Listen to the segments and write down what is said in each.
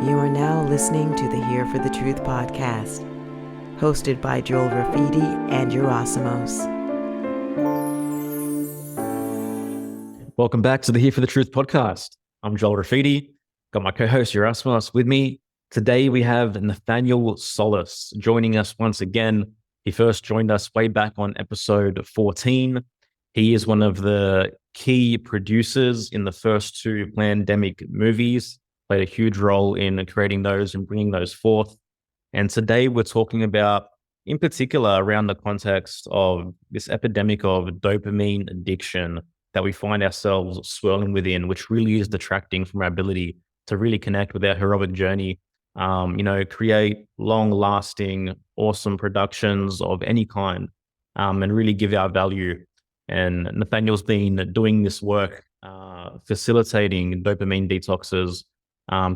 You are now listening to the Here for the Truth podcast, hosted by Joel Rafidi and Yerasimos. Welcome back to the Here for the Truth podcast. I'm Joel Rafidi, got my co-host Yerasimos with me. Today we have Nathaniel Solace joining us once again. He first joined us way back on episode 14. He is one of the key producers in the first two pandemic movies, played a huge role in creating those and bringing those forth. And today we're talking about, in particular, around the context of this epidemic of dopamine addiction that we find ourselves swirling within, which really is detracting from our ability to really connect with our heroic journey, create long-lasting, awesome productions of any kind, and really give our value. And Nathaniel's been doing this work, facilitating dopamine detoxes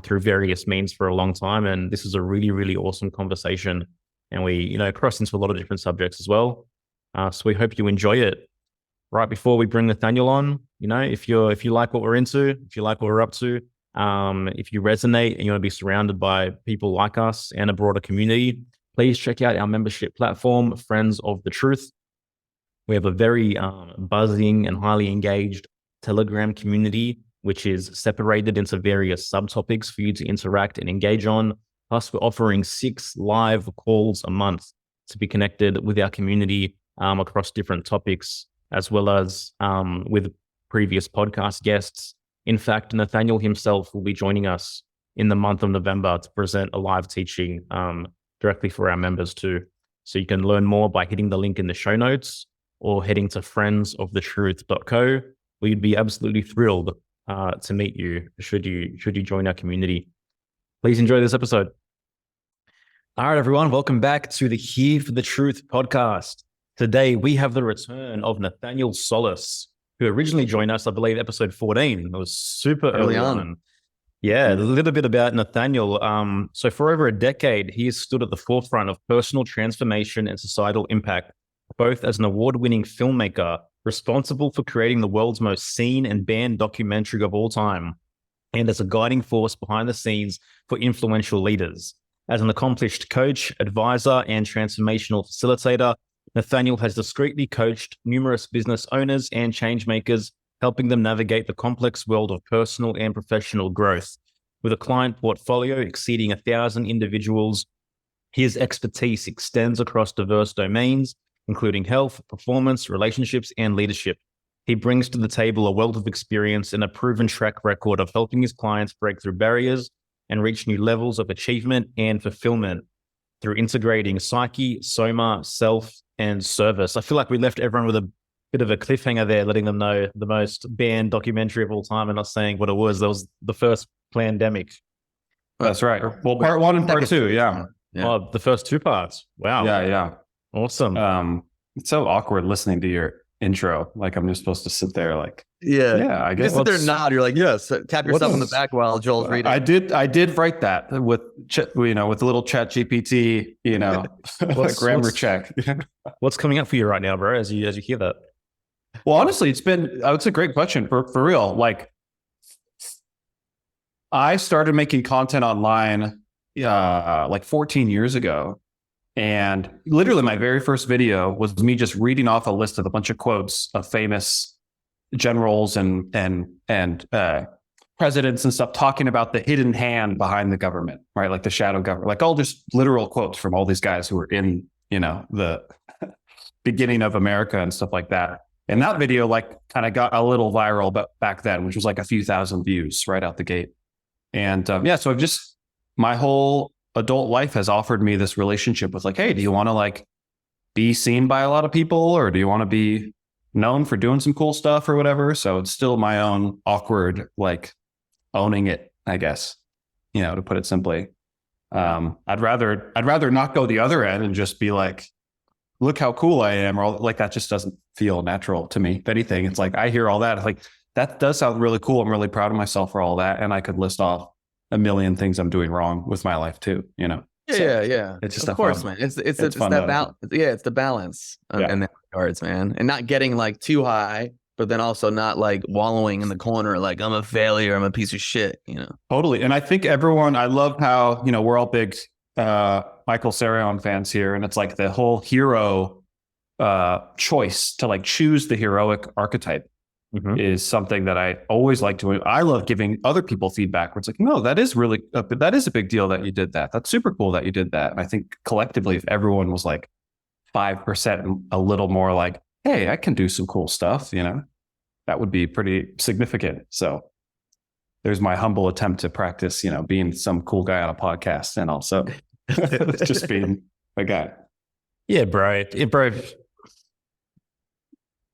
through various means for a long time. And this is a really, really awesome conversation. And we, cross into a lot of different subjects as well. So we hope you enjoy it. Right before we bring Nathaniel on, if you like what we're into, if you like what we're up to, if you resonate and you want to be surrounded by people like us and a broader community, please check out our membership platform, Friends of the Truth. We have a very buzzing and highly engaged Telegram community, which is separated into various subtopics for you to interact and engage on. Plus, we're offering 6 live calls a month to be connected with our community across different topics, as well as with previous podcast guests. In fact, Nathaniel himself will be joining us in the month of November to present a live teaching directly for our members too. So you can learn more by hitting the link in the show notes or heading to friendsofthetruth.co, where you'd be absolutely thrilled to meet you should you join our community. Please enjoy this episode. All right, everyone, welcome back to the Here for the Truth podcast. Today, we have the return of Nathaniel Solace, who originally joined us, I believe, episode 14. It was super early on. Yeah, a little bit about Nathaniel. So for over a decade, he has stood at the forefront of personal transformation and societal impact, both as an award-winning filmmaker responsible for creating the world's most seen and banned documentary of all time, and as a guiding force behind the scenes for influential leaders. As an accomplished coach, advisor, and transformational facilitator, Nathaniel has discreetly coached numerous business owners and change makers, helping them navigate the complex world of personal and professional growth. With a client portfolio exceeding 1,000 individuals, his expertise extends across diverse domains, including health, performance, relationships, and leadership. He brings to the table a wealth of experience and a proven track record of helping his clients break through barriers and reach new levels of achievement and fulfillment through integrating psyche, soma, self, and service. I feel like we left everyone with a bit of a cliffhanger there, letting them know the most banned documentary of all time and not saying what it was. That was the first pandemic. That's right. Well, part 1 and part 2, yeah. Oh, the first 2 parts. Wow. Yeah. Awesome. It's so awkward listening to your intro. Like I'm just supposed to sit there like, yeah, I guess. Just sit there and nod. You're like, yes, tap yourself on the back while Joel's reading. I did write that with a little chat GPT, grammar check. What's coming up for you right now, bro, as you hear that? Well, honestly, it's a great question for real. Like I started making content online like 14 years ago. And literally my very first video was me just reading off a list of a bunch of quotes of famous generals and presidents and stuff, talking about the hidden hand behind the government, right? Like the shadow government, like all just literal quotes from all these guys who were in, the beginning of America and stuff like that. And that video like kind of got a little viral back then, which was like a few thousand views right out the gate. And so I've just, my whole adult life has offered me this relationship with like, hey, do you want to like be seen by a lot of people, or do you want to be known for doing some cool stuff or whatever? So it's still my own awkward, like owning it, I guess, to put it simply. I'd rather not go the other end and just be like, look how cool I am, or like that just doesn't feel natural to me. If anything, it's like I hear all that, like that does sound really cool. I'm really proud of myself for all that, and I could list off a million things I'm doing wrong with my life too, Yeah. It's just of course, man. It's that balance. Yeah, it's the balance in that regards, man, and not getting like too high but then also not like wallowing in the corner like I'm a failure, I'm a piece of shit, you know. Totally. And I think I love how, we're all big Michael Sarion fans here, and it's like the whole hero choice to like choose the heroic archetype is something that I always like to. I love giving other people feedback where it's like, no, that is a big deal that you did that. That's super cool that you did that. And I think collectively, if everyone was like 5% a little more like, hey, I can do some cool stuff, that would be pretty significant. So there's my humble attempt to practice, being some cool guy on a podcast and also just being a guy. Yeah, bro.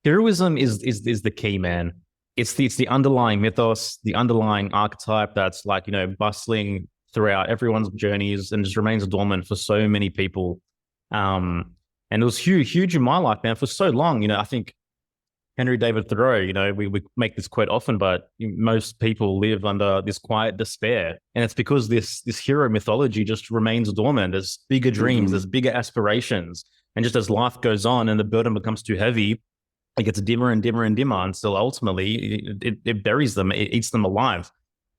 Heroism is the key, man. It's the underlying mythos, the underlying archetype that's like, bustling throughout everyone's journeys and just remains dormant for so many people. And it was huge in my life, man, for so long. I think Henry David Thoreau, we make this quote often, but most people live under this quiet despair. And it's because this hero mythology just remains dormant. There's bigger dreams, there's bigger aspirations. And just as life goes on and the burden becomes too heavy, it gets dimmer and dimmer and dimmer until ultimately it buries them, it eats them alive.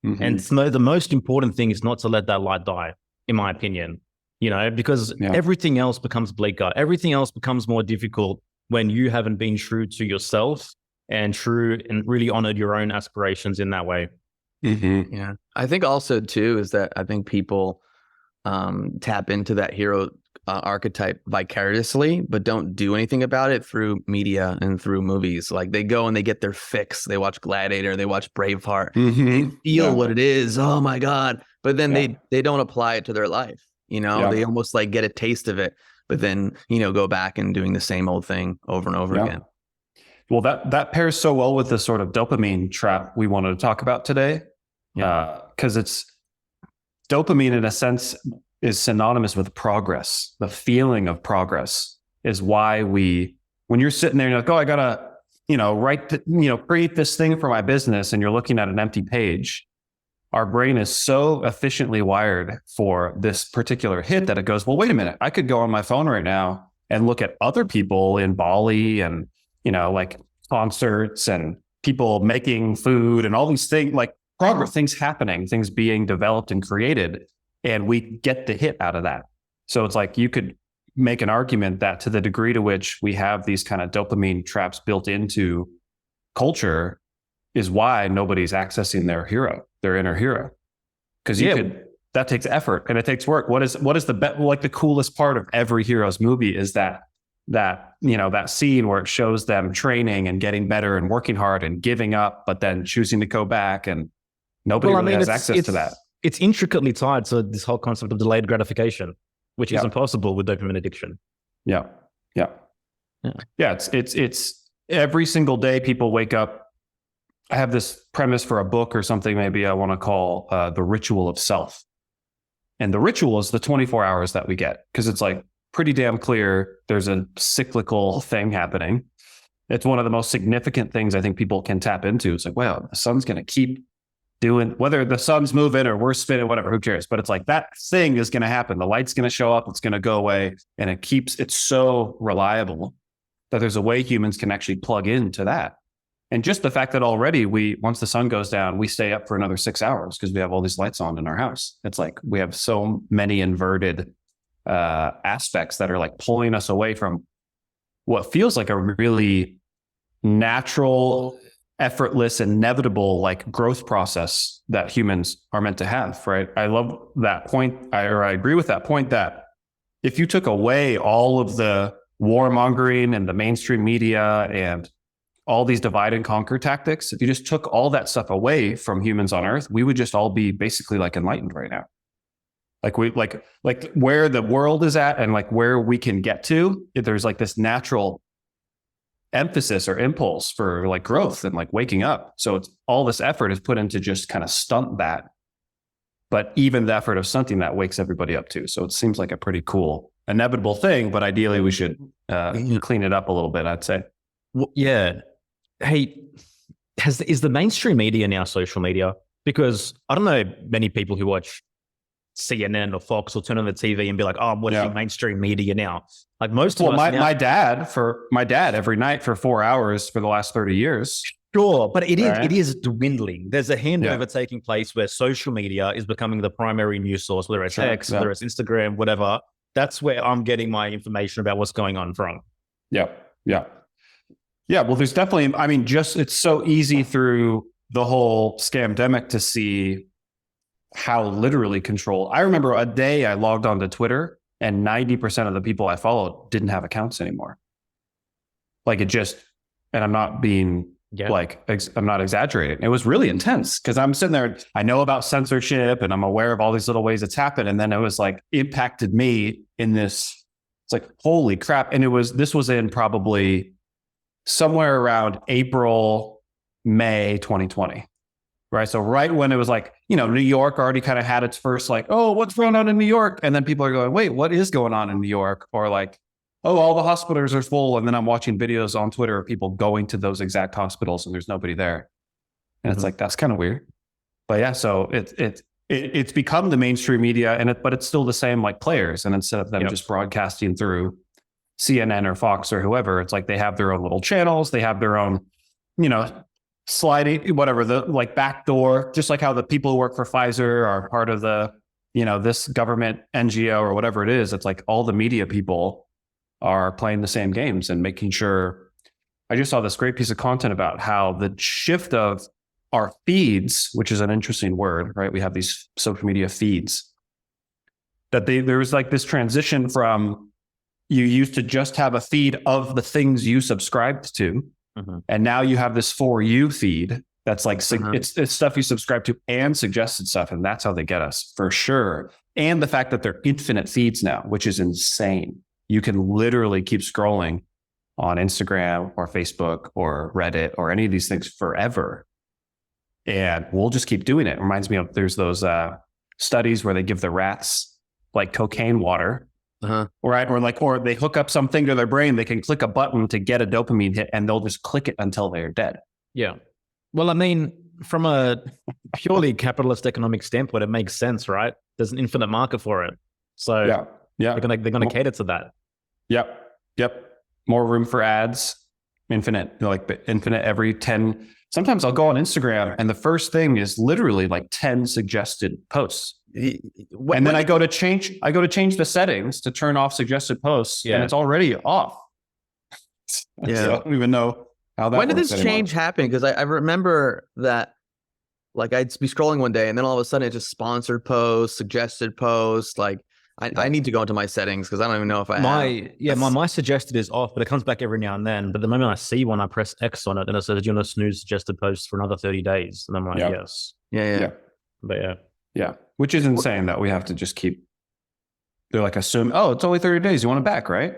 And the most important thing is not to let that light die, in my opinion, because everything else becomes bleaker. Everything else becomes more difficult when you haven't been true to yourself and really honored your own aspirations in that way. Yeah. I think also too, is that I think people tap into that hero archetype vicariously, but don't do anything about it through media and through movies. Like they go and they get their fix. They watch Gladiator, they watch Braveheart, they feel what it is. Oh my God. But then they don't apply it to their life. They almost like get a taste of it, but then, go back and doing the same old thing over and over again. Well, that pairs so well with the sort of dopamine trap we wanted to talk about today. Because it's dopamine in a sense is synonymous with progress. The feeling of progress is why when you're sitting there and you're like, oh, I gotta, create this thing for my business, and you're looking at an empty page, our brain is so efficiently wired for this particular hit that it goes, well, wait a minute, I could go on my phone right now and look at other people in Bali and, like concerts and people making food and all these things, like progress, things happening, things being developed and created. And we get the hit out of that. So it's like you could make an argument that to the degree to which we have these kind of dopamine traps built into culture is why nobody's accessing their inner hero. Because that takes effort and it takes work. What is the coolest part of every hero's movie is that scene where it shows them training and getting better and working hard and giving up, but then choosing to go back, and nobody has access to that. It's intricately tied to this whole concept of delayed gratification, which is impossible with dopamine addiction. Yeah. It's every single day people wake up. I have this premise for a book or something maybe I want to call The Ritual of Self. And the ritual is the 24 hours that we get, because it's like pretty damn clear there's a cyclical thing happening. It's one of the most significant things I think people can tap into. It's like, wow, the sun's going to keep doing, whether the sun's moving or we're spinning, whatever, who cares? But it's like that thing is going to happen. The light's going to show up, it's going to go away. And it's so reliable that there's a way humans can actually plug into that. And just the fact that already once the sun goes down, we stay up for another 6 hours because we have all these lights on in our house. It's like we have so many inverted aspects that are like pulling us away from what feels like a really natural, effortless, inevitable like growth process that humans are meant to have, right? I love that point. I agree with that point that if you took away all of the warmongering and the mainstream media and all these divide and conquer tactics, if you just took all that stuff away from humans on Earth, we would just all be basically like enlightened right now. Like where the world is at and like where we can get to, there's like this natural emphasis or impulse for like growth and like waking up. So it's all this effort is put into just kind of stunt that. But even the effort of stunting that wakes everybody up too. So it seems like a pretty cool, inevitable thing, but ideally we should clean it up a little bit, I'd say. Well, yeah. Hey, is the mainstream media now social media? Because I don't know many people who watch CNN or Fox or turn on the TV and be like, oh, I'm watching mainstream media now. Like most of us my dad every night for 4 hours for the last 30 years. Sure, but it is dwindling. There's a handover taking place where social media is becoming the primary news source, whether it's X, whether it's Instagram, whatever. That's where I'm getting my information about what's going on from. Yeah. Well, there's definitely, I mean, it's so easy through the whole scamdemic to see how literally controlled. I remember a day I logged onto Twitter and 90% of the people I followed didn't have accounts anymore. Like it just, and I'm not being I'm not exaggerating. It was really intense because I'm sitting there, I know about censorship and I'm aware of all these little ways it's happened. And then it was like impacted me in this, it's like, holy crap. And this was in probably somewhere around April, May 2020. Right. So right when it was like, New York already kind of had its first like, oh, what's going on in New York? And then people are going, wait, what is going on in New York? Or like, oh, all the hospitals are full. And then I'm watching videos on Twitter of people going to those exact hospitals and there's nobody there. And it's like, that's kind of weird. But yeah, so it's become the mainstream media but it's still the same like players. And instead of them just broadcasting through CNN or Fox or whoever, it's like they have their own little channels. They have their own, sliding, whatever, the like backdoor, just like how the people who work for Pfizer are part of the, this government NGO or whatever it is. It's like all the media people are playing the same games and making sure. I just saw this great piece of content about how the shift of our feeds, which is an interesting word, right? We have these social media feeds that there was like this transition from you used to just have a feed of the things you subscribed to. And now you have this For You feed that's like, it's stuff you subscribe to and suggested stuff. And that's how they get us for sure. And the fact that they're infinite feeds now, which is insane. You can literally keep scrolling on Instagram or Facebook or Reddit or any of these things forever. And we'll just keep doing it. It reminds me of, there's those studies where they give the rats like cocaine water. Right. Or they hook up something to their brain. They can click a button to get a dopamine hit and they'll just click it until they're dead. Yeah. Well, I mean, from a purely capitalist economic standpoint, it makes sense, right? There's an infinite market for it. So they're gonna cater to that. Yep. More room for ads. Infinite every 10. Sometimes I'll go on Instagram and the first thing is literally like 10 suggested posts. And then I go to change the settings to turn off suggested posts and it's already off. So I don't even know how that works. When did this change happen? Because I remember that like I'd be scrolling one day and then all of a sudden it just sponsored posts, suggested posts. Like I need to go into my settings because I don't even know if my suggested is off, but it comes back every now and then. But the moment I see one, I press X on it and it says, do you want to snooze suggested posts for another 30 days? And I'm like, yes. Yeah. But yeah. Which is insane that we have to just keep, they're like, assume, it's only 30 days. You want it back, right?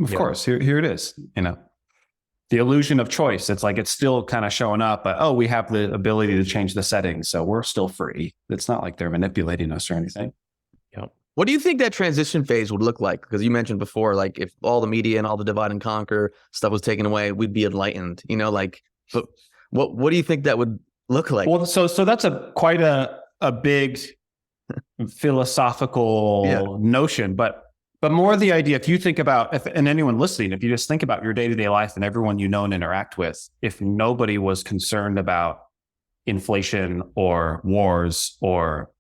Of course. Here it is. The illusion of choice. It's like, it's still kind of showing up, but we have the ability to change the settings. So we're still free. It's not like they're manipulating us or anything. Yep. What do you think that transition phase would look like? Because you mentioned before, like if all the media and all the divide and conquer stuff was taken away, we'd be enlightened, but what do you think that would look like? Well, so that's quite a big philosophical notion, but more the idea, if you think about, and anyone listening, if you just think about your day-to-day life and everyone you know and interact with, if nobody was concerned about inflation or wars or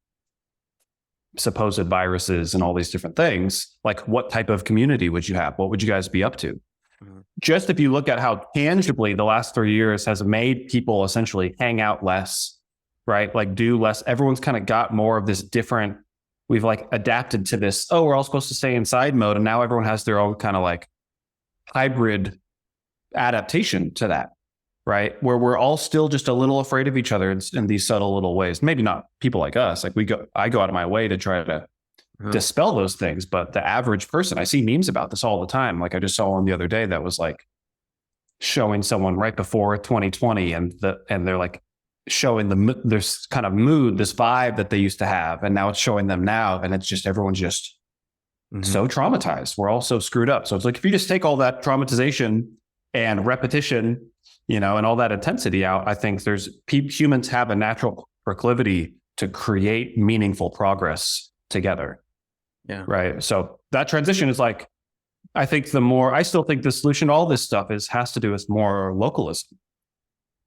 supposed viruses and all these different things, like what type of community would you have? What would you guys be up to? Just if you look at how tangibly the last 3 years has made people essentially hang out less, right? Like do less. Everyone's kind of got more of this different, we've like adapted to this, we're all supposed to stay inside mode. And now everyone has their own kind of like hybrid adaptation to that, right? Where we're all still just a little afraid of each other in these subtle little ways. Maybe not people like us. Like I go out of my way to try to dispel those things. But the average person, I see memes about this all the time. Like I just saw one the other day that was like showing someone right before 2020 and they're like showing this kind of mood, this vibe that they used to have. And now it's showing them now. And it's just, everyone's just so traumatized. We're all so screwed up. So it's like, if you just take all that traumatization and repetition, and all that intensity out, I think humans have a natural proclivity to create meaningful progress together. Yeah. Right. So that transition is like, I still think the solution to all this stuff has to do with more localism.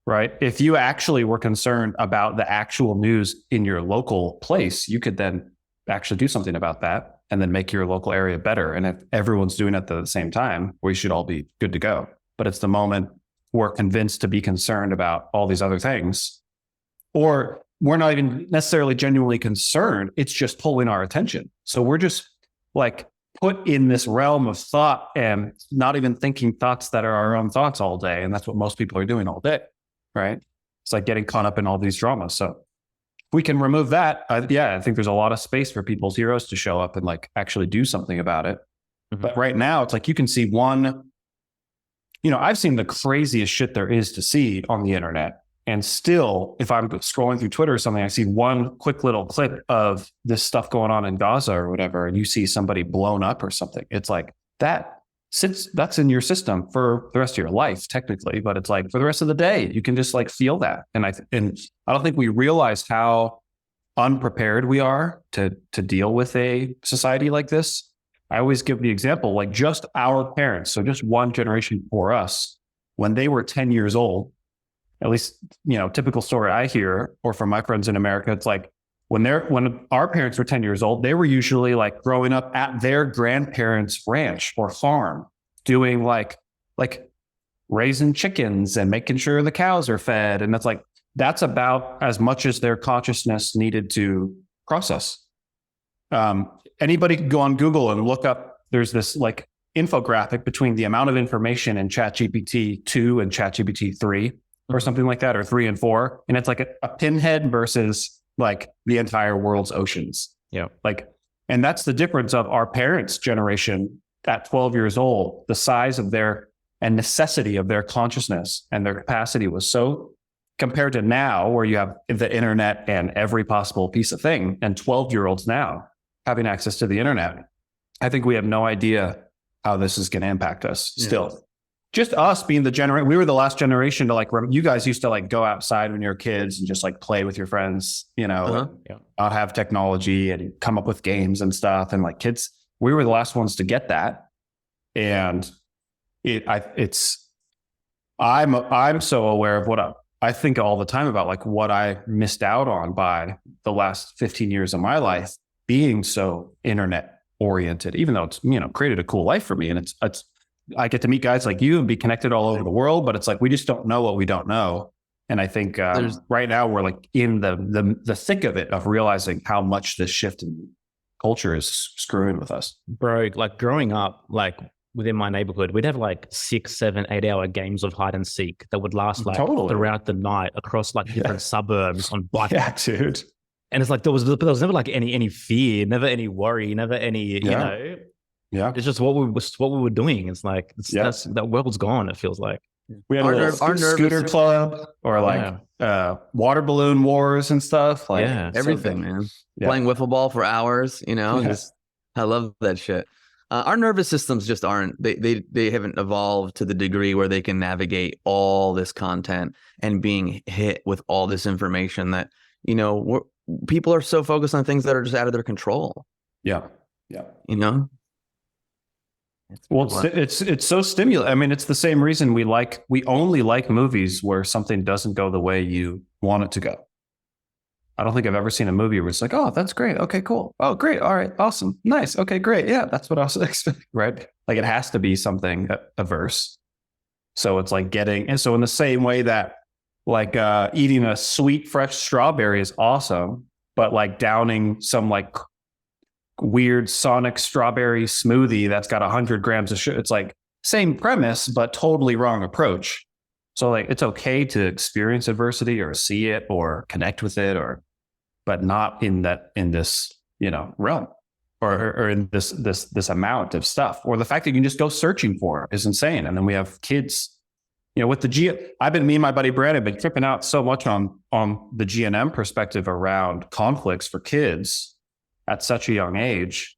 Right. If you actually were concerned about the actual news in your local place, you could then actually do something about that and then make your local area better. And if everyone's doing it at the same time, we should all be good to go. But it's the moment we're convinced to be concerned about all these other things, or we're not even necessarily genuinely concerned. It's just pulling our attention. So we're just like put in this realm of thought and not even thinking thoughts that are our own thoughts all day. And that's what most people are doing all day. Right. It's like getting caught up in all these dramas. So if we can remove that, I think there's a lot of space for people's heroes to show up and like actually do something about it. Mm-hmm. But right now it's like you can see I've seen the craziest shit there is to see on the internet. And still, if I'm scrolling through Twitter or something, I see one quick little clip of this stuff going on in Gaza or whatever, and you see somebody blown up or something. It's like that's in your system for the rest of your life, technically, but it's like for the rest of the day, you can just like feel that. And I don't think we realize how unprepared we are to deal with a society like this. I always give the example, like just our parents, so just one generation before us, when they were 10 years old, at least, typical story I hear, or from my friends in America, it's like when our parents were 10 years old, they were usually like growing up at their grandparents' ranch or farm, doing like raising chickens and making sure the cows are fed. And that's about as much as their consciousness needed to process. Anybody can go on Google and look up, there's this like infographic between the amount of information in ChatGPT 2 and ChatGPT 3 or something like that, or 3 and 4. And it's like a pinhead versus like the entire world's oceans. Yeah. And that's the difference of our parents' generation at 12 years old. The size of their and necessity of their consciousness and their capacity was so compared to now, where you have the internet and every possible piece of thing, and 12-year-olds now having access to the internet. I think we have no idea how this is going to impact us still. Yeah. Just us being the generation, we were the last generation to you guys used to go outside when you were kids and just play with your friends, not have technology and come up with games and stuff. And kids, we were the last ones to get that. And I'm so aware of what I think all the time about what I missed out on by the last 15 years of my life being so internet oriented, even though it's, created a cool life for me. And I get to meet guys like you and be connected all over the world, but it's we just don't know what we don't know. And I think right now we're in the thick of it, of realizing how much this shift in culture is screwing with us. Bro, growing up, within my neighborhood, we'd have 6, 7, 8 hour games of hide and seek that would last throughout the night across different suburbs on bike. Yeah, dude. And it's there was never any fear, never any worry, never any, Yeah, it's just what we were doing. It's that world's gone. It feels like we had our scooter club or water balloon wars and stuff. Everything, man. Yeah. Playing wiffle ball for hours. I love that shit. Our nervous systems just aren't. They haven't evolved to the degree where they can navigate all this content and being hit with all this information that people are so focused on things that are just out of their control. Yeah. Well, it's so stimulating. I mean, it's the same reason we only like movies where something doesn't go the way you want it to go. I don't think I've ever seen a movie where it's oh, that's great. Okay, cool. Oh, great. All right. Awesome. Nice. Okay, great. Yeah, that's what I was expecting, right? It has to be something averse. So it's and so in the same way that eating a sweet, fresh strawberry is awesome, but downing some weird Sonic strawberry smoothie that's got 100 grams of sugar. It's same premise, but totally wrong approach. So it's okay to experience adversity or see it or connect with it, but not in this, realm or in this amount of stuff, or the fact that you can just go searching for it is insane. And then we have kids, with me and my buddy Brad have been tripping out so much on the GNM perspective around conflicts for kids at such a young age,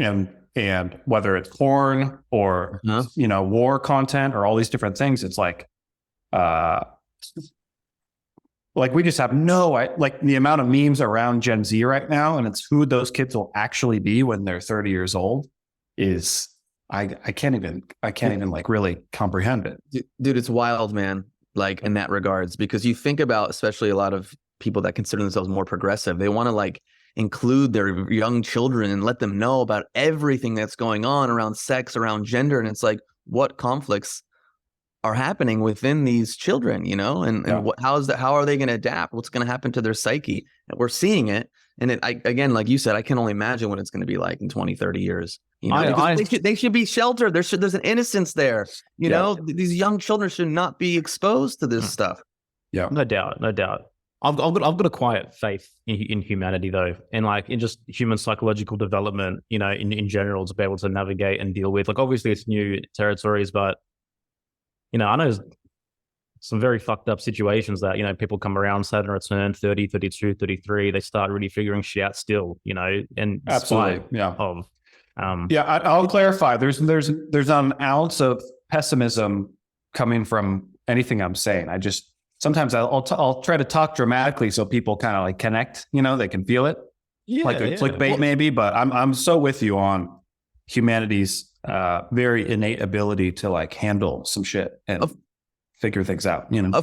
and whether it's porn or war content or all these different things, it's like we just have like the amount of memes around Gen Z right now, and it's who those kids will actually be when they're 30 years old is I can't even like really comprehend it. Dude, it's wild, man. Like in that regards, because you think about, especially a lot of people that consider themselves more progressive, they want to like include their young children and let them know about everything that's going on around sex, around gender. And it's like, what conflicts are happening within these children, you know, and how are they going to adapt? What's going to happen to their psyche? And we're seeing it. And again, like you said, I can only imagine what it's going to be like in 20, 30 years. You know, they should be sheltered. There's an innocence there. You know, these young children should not be exposed to this stuff. Yeah, no doubt. I've got a quiet faith in humanity though, and like in just human psychological development, you know, in general, to be able to navigate and deal with. Like obviously it's new territories, but you know, I know some very fucked up situations that, you know, people come around, Saturn return, 30, 32, 33, they start really figuring shit out still, you know, and absolutely. Yeah. Of, I'll clarify. There's not an ounce of pessimism coming from anything I'm saying. I just, sometimes I'll try to talk dramatically so people kind of like connect, you know, they can feel it. Yeah, like a clickbait maybe, but I'm so with you on humanity's very innate ability to like handle some shit and figure things out, you know?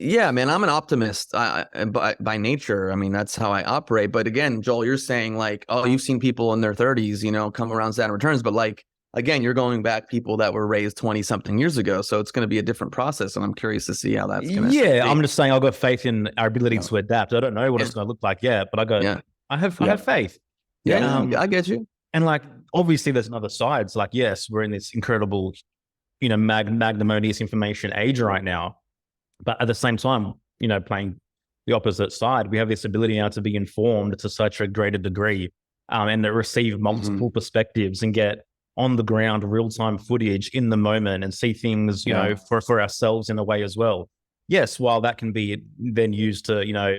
Yeah, man, I'm an optimist by nature. I mean, that's how I operate. But again, Joel, you're saying like, oh, you've seen people in their 30s, you know, come around Saturn returns. But like, again, you're going back people that were raised 20 something years ago. So it's going to be a different process. And I'm curious to see how that's going to be. I'm just saying I've got faith in our ability to adapt. I don't know what it's going to look like yet, but I have faith. Yeah, I get you. And like, obviously there's another sides. Like, yes, we're in this incredible, you know, magnanimous information age right now. But at the same time, you know, playing the opposite side, we have this ability now to be informed to such a greater degree and to receive multiple perspectives and get on the ground real-time footage in the moment and see things, you know, for ourselves in a way as well. Yes, while that can be then used to, you know,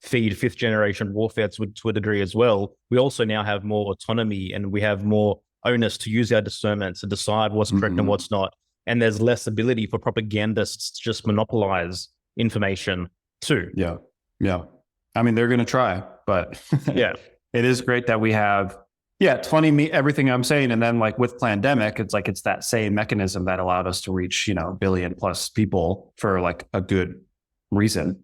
feed fifth generation warfare to a degree as well, we also now have more autonomy and we have more onus to use our discernment to decide what's correct and what's not. And there's less ability for propagandists to just monopolize information too. Yeah. I mean, they're going to try, but yeah, it is great that we have, everything I'm saying. And then like with pandemic, it's like, it's that same mechanism that allowed us to reach, you know, 1 billion plus people for like a good reason,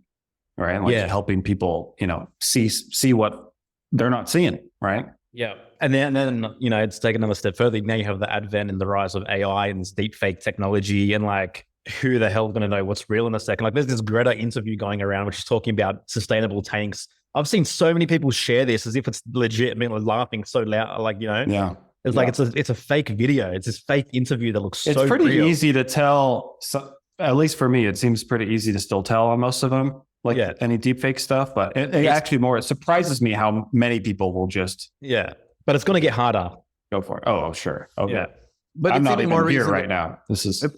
right? And like helping people, you know, see what they're not seeing, right? Yeah. And then, you know, it's taken another step further. Now you have the advent and the rise of AI and this deep fake technology, and like, who the hell is going to know what's real in a second? Like there's this Greta interview going around, which is talking about sustainable tanks. I've seen so many people share this as if it's legit. I mean, like laughing so loud, like, you know, it's like, it's a fake video. It's this fake interview that looks so real. It's pretty easy to tell. So, at least for me, it seems pretty easy to still tell on most of them. Like any deep fake stuff, but it actually it surprises me how many people will just. Yeah. But it's going to get harder. Go for it. Oh, sure. Okay. Yeah. But I'm it's not even even more here reason right now. This is just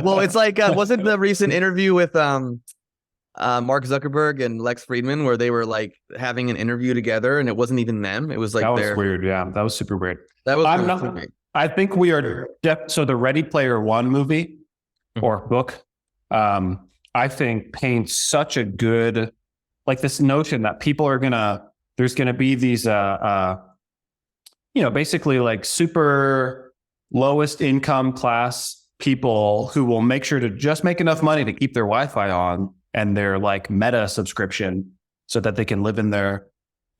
well, it's like wasn't the recent interview with Mark Zuckerberg and Lex Friedman where they were like having an interview together and it wasn't even them. It was like that was weird. Yeah, that was super weird. That was I think we are so the Ready Player One movie or book, I think paints such a good, like this notion that there's gonna be these you know, basically like super lowest income class people who will make sure to just make enough money to keep their Wi-Fi on and their like Meta subscription so that they can live in their,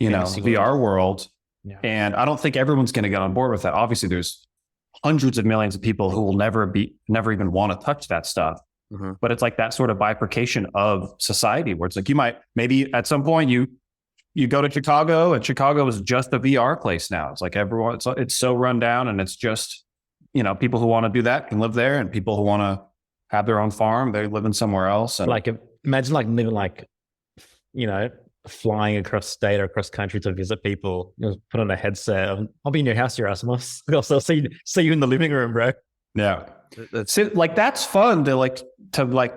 you know, VR world. Yeah. And I don't think everyone's going to get on board with that. Obviously, there's hundreds of millions of people who will never even want to touch that stuff. But it's like that sort of bifurcation of society where it's like you might maybe at some point you go to Chicago and Chicago is just a VR place now. It's like everyone, it's so run down and it's just, you know, people who want to do that can live there and people who want to have their own farm, they're living somewhere else. And like, imagine like living like, you know, flying across state or across country to visit people, you know, put on a headset. I'll be in your house, Erasmus. I'll see you in the living room, bro. Yeah. That's fun to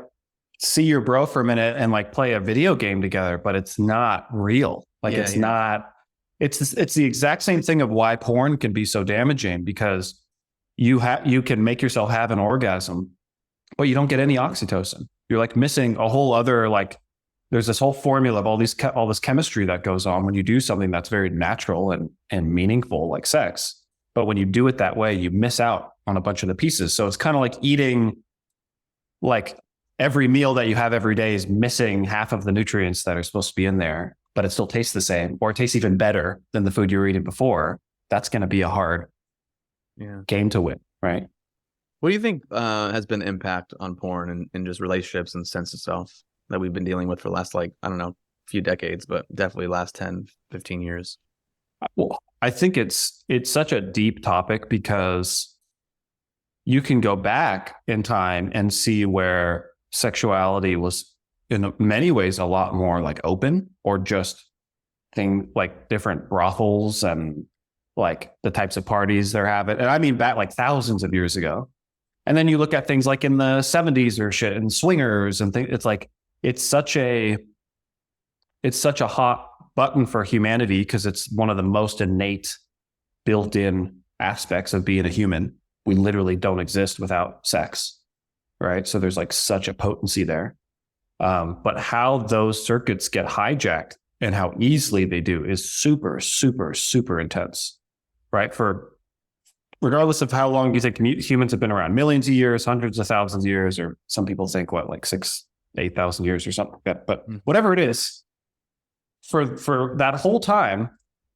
see your bro for a minute and like play a video game together, but it's not real. Like it's the exact same thing of why porn can be so damaging because you can make yourself have an orgasm, but you don't get any oxytocin. You're like missing a whole other, like, there's this whole formula of all this chemistry that goes on when you do something that's very natural and meaningful, like sex. But when you do it that way, you miss out on a bunch of the pieces. So it's kind of like eating, like every meal that you have every day is missing half of the nutrients that are supposed to be in there, but it still tastes the same, or it tastes even better than the food you were eating before. That's going to be a hard game to win, right? What do you think has been the impact on porn and just relationships and sense of self that we've been dealing with for the last, like, I don't know, few decades, but definitely last 10, 15 years? Well, I think it's such a deep topic because you can go back in time and see where sexuality was in many ways a lot more like open, or just things like different brothels and like the types of parties they're having. And I mean back like thousands of years ago. And then you look at things like in the 70s or shit and swingers and things. It's like, it's such a hot button for humanity because it's one of the most innate built-in aspects of being a human. We literally don't exist without sex, right? So there's like such a potency there. But how those circuits get hijacked and how easily they do is super, super, super intense, right? For regardless of how long you think humans have been around, millions of years, hundreds of thousands of years, or some people think like 8,000 years or something like that. But whatever it is, for that whole time,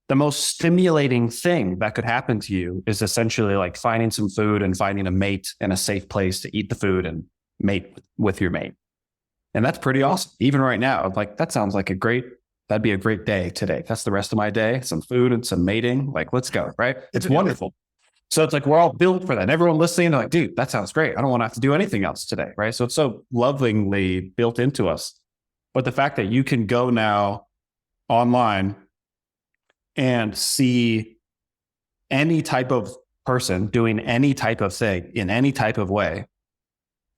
the most stimulating thing that could happen to you is essentially like finding some food and finding a mate and a safe place to eat the food and mate with your mate. And that's pretty awesome. Even right now, like that sounds like that'd be a great day today. That's the rest of my day. Some food and some mating. Like, let's go, right? It's wonderful. So it's like, we're all built for that. And everyone listening, they're like, dude, that sounds great. I don't want to have to do anything else today, right? So it's so lovingly built into us. But the fact that you can go now online and see any type of person doing any type of thing in any type of way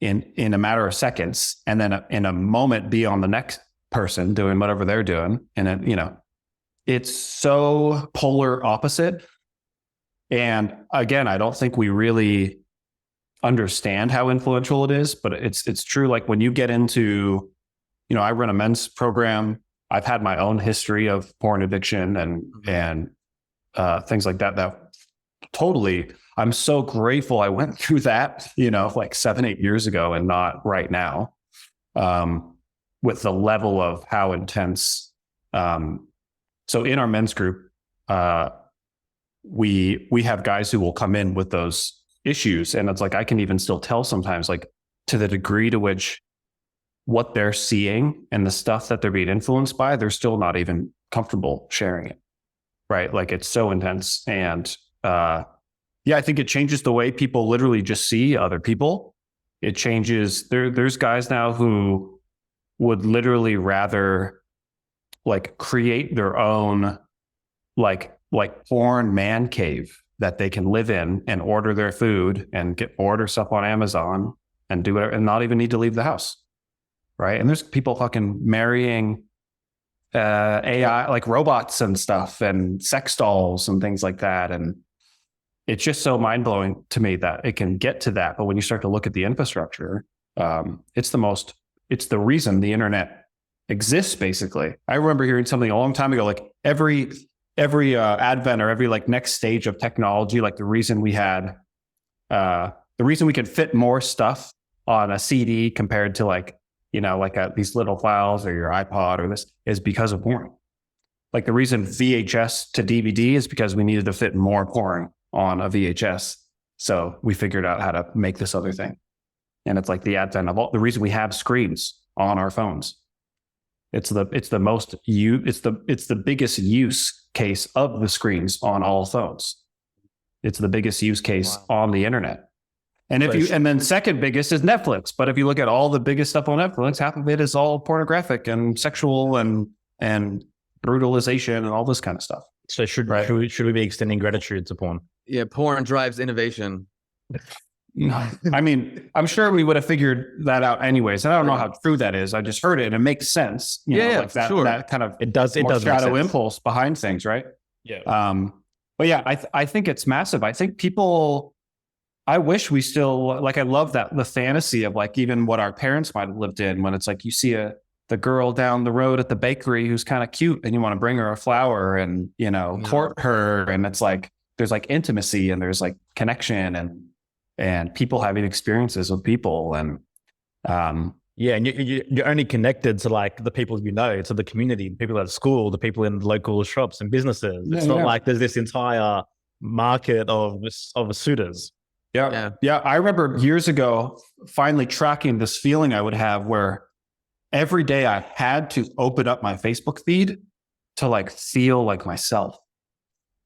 in a matter of seconds, and then in a moment be on the next person doing whatever they're doing. And then, it's so polar opposite. And again, I don't think we really understand how influential it is, but it's true. Like when you get into, I run a men's program. I've had my own history of porn addiction and things like that. That totally, I'm so grateful I went through that, like 7-8 years ago and not right now, with the level of how intense. So in our men's group, we have guys who will come in with those issues, and it's like I can even still tell sometimes, like to the degree to which what they're seeing and the stuff that they're being influenced by, they're still not even comfortable sharing it, right? Like it's so intense. And I think it changes the way people literally just see other people. It changes. There's guys now who would literally rather like create their own like porn man cave that they can live in and order their food and order stuff on Amazon and do whatever and not even need to leave the house. Right. And there's people fucking marrying AI, like robots and stuff and sex dolls and things like that. And it's just so mind blowing to me that it can get to that. But when you start to look at the infrastructure, it's the reason the internet exists, basically. I remember hearing something a long time ago, like every advent or every like next stage of technology, like the reason we could fit more stuff on a CD compared to these little files or your iPod or this is because of porn. Like the reason VHS to DVD is because we needed to fit more porn on a VHS. So we figured out how to make this other thing. And it's like the advent of the reason we have screens on our phones. It's the biggest use case of the screens on all phones. It's the biggest use case on the internet. And then second biggest is Netflix. But if you look at all the biggest stuff on Netflix, half of it is all pornographic and sexual and brutalization and all this kind of stuff. So should we be extending gratitude to porn? Yeah, porn drives innovation. I mean, I'm sure we would have figured that out anyways. And I don't know how true that is. I just heard it and it makes sense. That kind of it does shadow impulse behind things, right? Yeah. But yeah, I think it's massive. I think people I wish we still, like, I love that, the fantasy of like even what our parents might have lived in, when it's like you see the girl down the road at the bakery who's kind of cute and you want to bring her a flower and, court her. And it's like, there's like intimacy and there's like connection and people having experiences with people. And, yeah, and you're only connected to like the people to the community, people at school, the people in local shops and businesses. It's not like there's this entire market of suitors. Yeah. I remember years ago finally tracking this feeling I would have where every day I had to open up my Facebook feed to like feel like myself.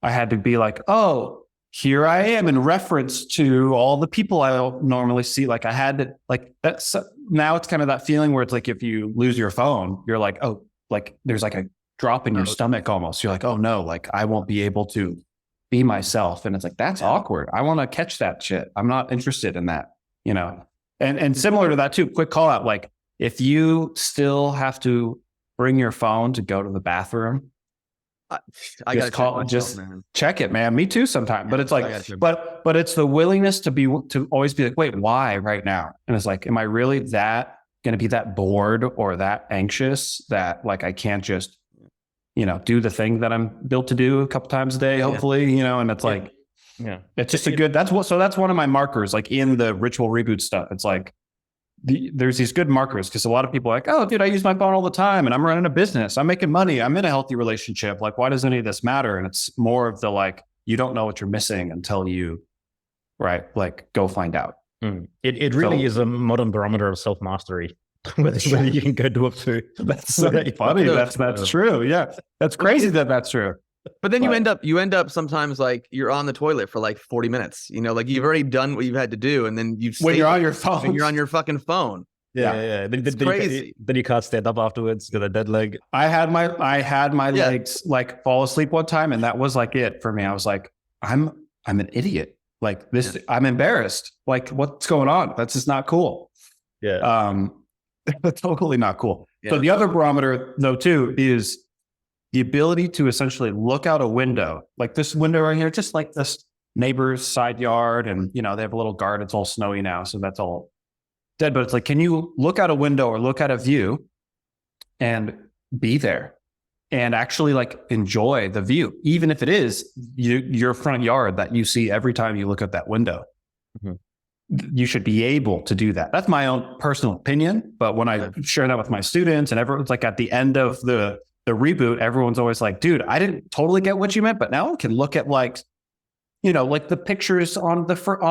I had to be like, oh, here I am in reference to all the people I normally see. Like I had to, like, that's now it's kind of that feeling where it's like, if you lose your phone, you're like, oh, like there's like a drop in your stomach almost. You're like, oh no, like I won't be able to be myself. And it's like, that's awkward. I want to catch that shit. I'm not interested in that, and similar to that too, quick call out. Like if you still have to bring your phone to go to the bathroom, I gotta check it, man. Me too sometimes, but it's like, but it's the willingness to always be like, wait, why right now? And it's like, am I really going to be that bored or that anxious that like, I can't just, do the thing that I'm built to do a couple times a day, hopefully, and it's like, it's just that's one of my markers, like in the ritual reboot stuff. It's like, there's these good markers because a lot of people are like, oh, dude, I use my phone all the time and I'm running a business. I'm making money. I'm in a healthy relationship. Like, why does any of this matter? And it's more of the like, you don't know what you're missing until you, like go find out. It really is a modern barometer of self-mastery. whether you can go to up to. That's so funny. That's true. Yeah. That's crazy that's true. But then you end up sometimes like you're on the toilet for like 40 minutes, like you've already done what you've had to do. And then when you're on your phone, and you're on your fucking phone. Yeah. Then crazy. Then you can't stand up afterwards, get a dead leg. I had my legs like fall asleep one time. And that was like it for me. I was like, I'm an idiot. Like this, I'm embarrassed. Like what's going on? That's just not cool. Yeah. Totally not cool. Yeah. So the other barometer though, too, is the ability to essentially look out a window, like this window right here, just like this neighbor's side yard. And, they have a little garden. It's all snowy now. So that's all dead. But it's like, can you look out a window or look at a view and be there and actually like enjoy the view, even if it is your front yard that you see every time you look at that window? Mm-hmm. You should be able to do that. That's my own personal opinion. But when I share that with my students and everyone's like at the end of the reboot, everyone's always like, dude, I didn't totally get what you meant, but now I can look at like, like the pictures on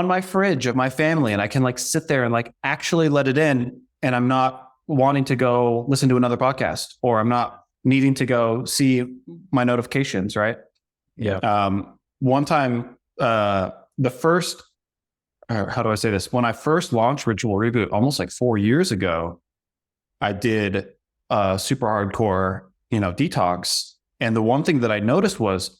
my fridge of my family. And I can like sit there and like actually let it in. And I'm not wanting to go listen to another podcast, or I'm not needing to go see my notifications. Right. Yeah. One time, how do I say this? When I first launched Ritual Reboot almost like 4 years ago, I did a super hardcore, detox. And the one thing that I noticed was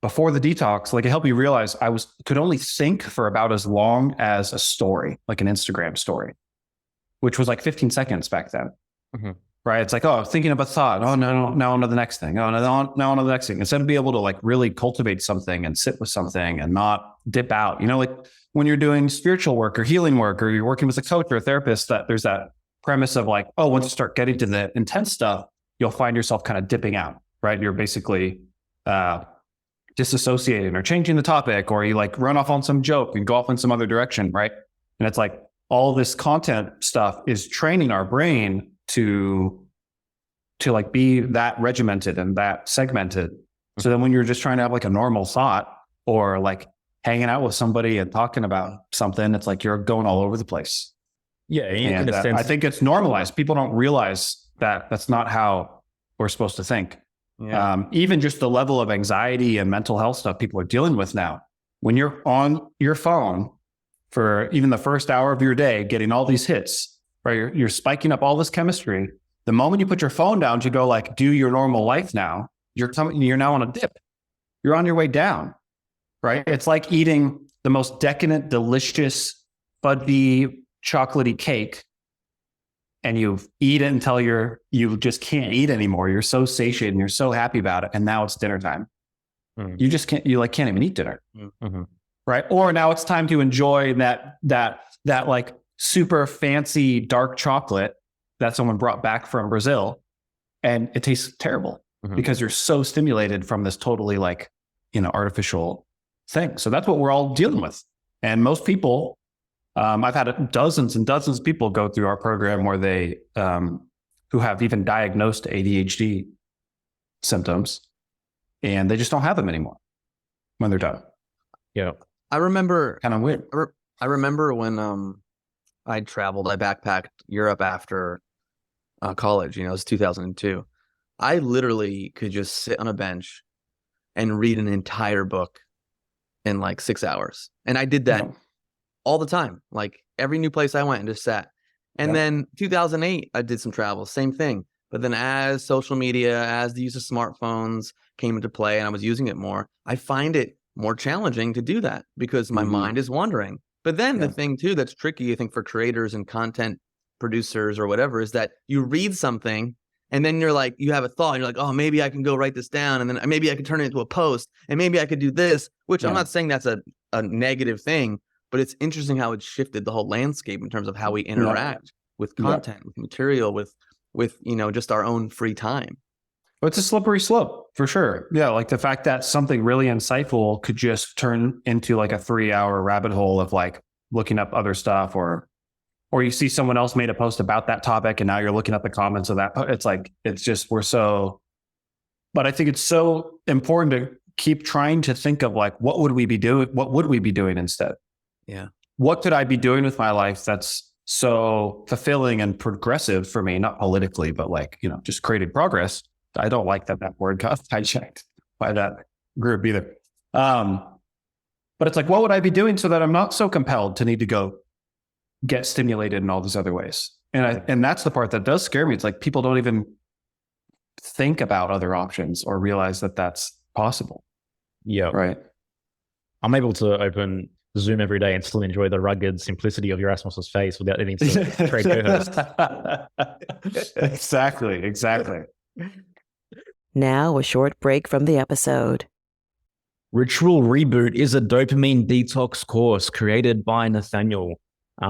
before the detox, like it helped me realize could only think for about as long as a story, like an Instagram story, which was like 15 seconds back then. Mm-hmm. Right. It's like, oh, thinking of a thought. Oh, no, now on to the next thing. Oh, now on to the next thing. Instead of being able to like really cultivate something and sit with something and not dip out, like when you're doing spiritual work or healing work, or you're working with a coach or a therapist, that there's that premise of like, oh, once you start getting to the intense stuff, you'll find yourself kind of dipping out, right? You're basically disassociating or changing the topic, or you like run off on some joke and go off in some other direction, right? And it's like all this content stuff is training our brain to like be that regimented and that segmented. So then when you're just trying to have like a normal thought or like hanging out with somebody and talking about something, it's like you're going all over the place. Yeah. And I think it's normalized. People don't realize that that's not how we're supposed to think. Yeah. Even just the level of anxiety and mental health stuff people are dealing with now. When you're on your phone for even the first hour of your day, getting all these hits, right? You're spiking up all this chemistry. The moment you put your phone down to go like do your normal life now, you're now on a dip. You're on your way down, right? It's like eating the most decadent, delicious, fudgy, chocolatey cake, and you eat it until you just can't eat anymore. You're so satiated and you're so happy about it. And now it's dinner time. Mm-hmm. You just can't even eat dinner. Mm-hmm. right? Or now it's time to enjoy that like super fancy dark chocolate that someone brought back from Brazil, and it tastes terrible because you're so stimulated from this totally like, artificial thing. So that's what we're all dealing with. And most people, I've had dozens and dozens of people go through our program where they, who have even diagnosed ADHD symptoms, and they just don't have them anymore when they're done. Yeah. I remember Kind of weird. I remember when I backpacked Europe after college, it was 2002. I literally could just sit on a bench and read an entire book in like 6 hours. And I did that all the time. Like every new place I went and just sat. And then 2008, I did some travel, same thing. But then as social media, as the use of smartphones came into play and I was using it more, I find it more challenging to do that because my mind is wandering. But then the thing too that's tricky, I think, for creators and content producers or whatever, is that you read something and then you're like, you have a thought, and you're like, oh, maybe I can go write this down, and then maybe I could turn it into a post, and maybe I could do this, which I'm not saying that's a negative thing, but it's interesting how it's shifted the whole landscape in terms of how we interact with content, with material, with just our own free time. Well, it's a slippery slope for sure. Yeah, like the fact that something really insightful could just turn into like a 3-hour rabbit hole of like looking up other stuff, or you see someone else made a post about that topic and now you're looking at the comments of that. It's like, but I think it's so important to keep trying to think of like, what would we be doing instead? Yeah. What could I be doing with my life that's so fulfilling and progressive for me, not politically, but like, just creating progress. I don't like that word got hijacked by that group either. But it's like, what would I be doing so that I'm not so compelled to need to go get stimulated in all these other ways? And that's the part that does scare me. It's like people don't even think about other options or realize that that's possible. Yeah. Right. I'm able to open Zoom every day and still enjoy the rugged simplicity of Erasmus's face without needing to trade co-host. Exactly. Now a short break from the episode. Ritual Reboot is a dopamine detox course created by Nathaniel.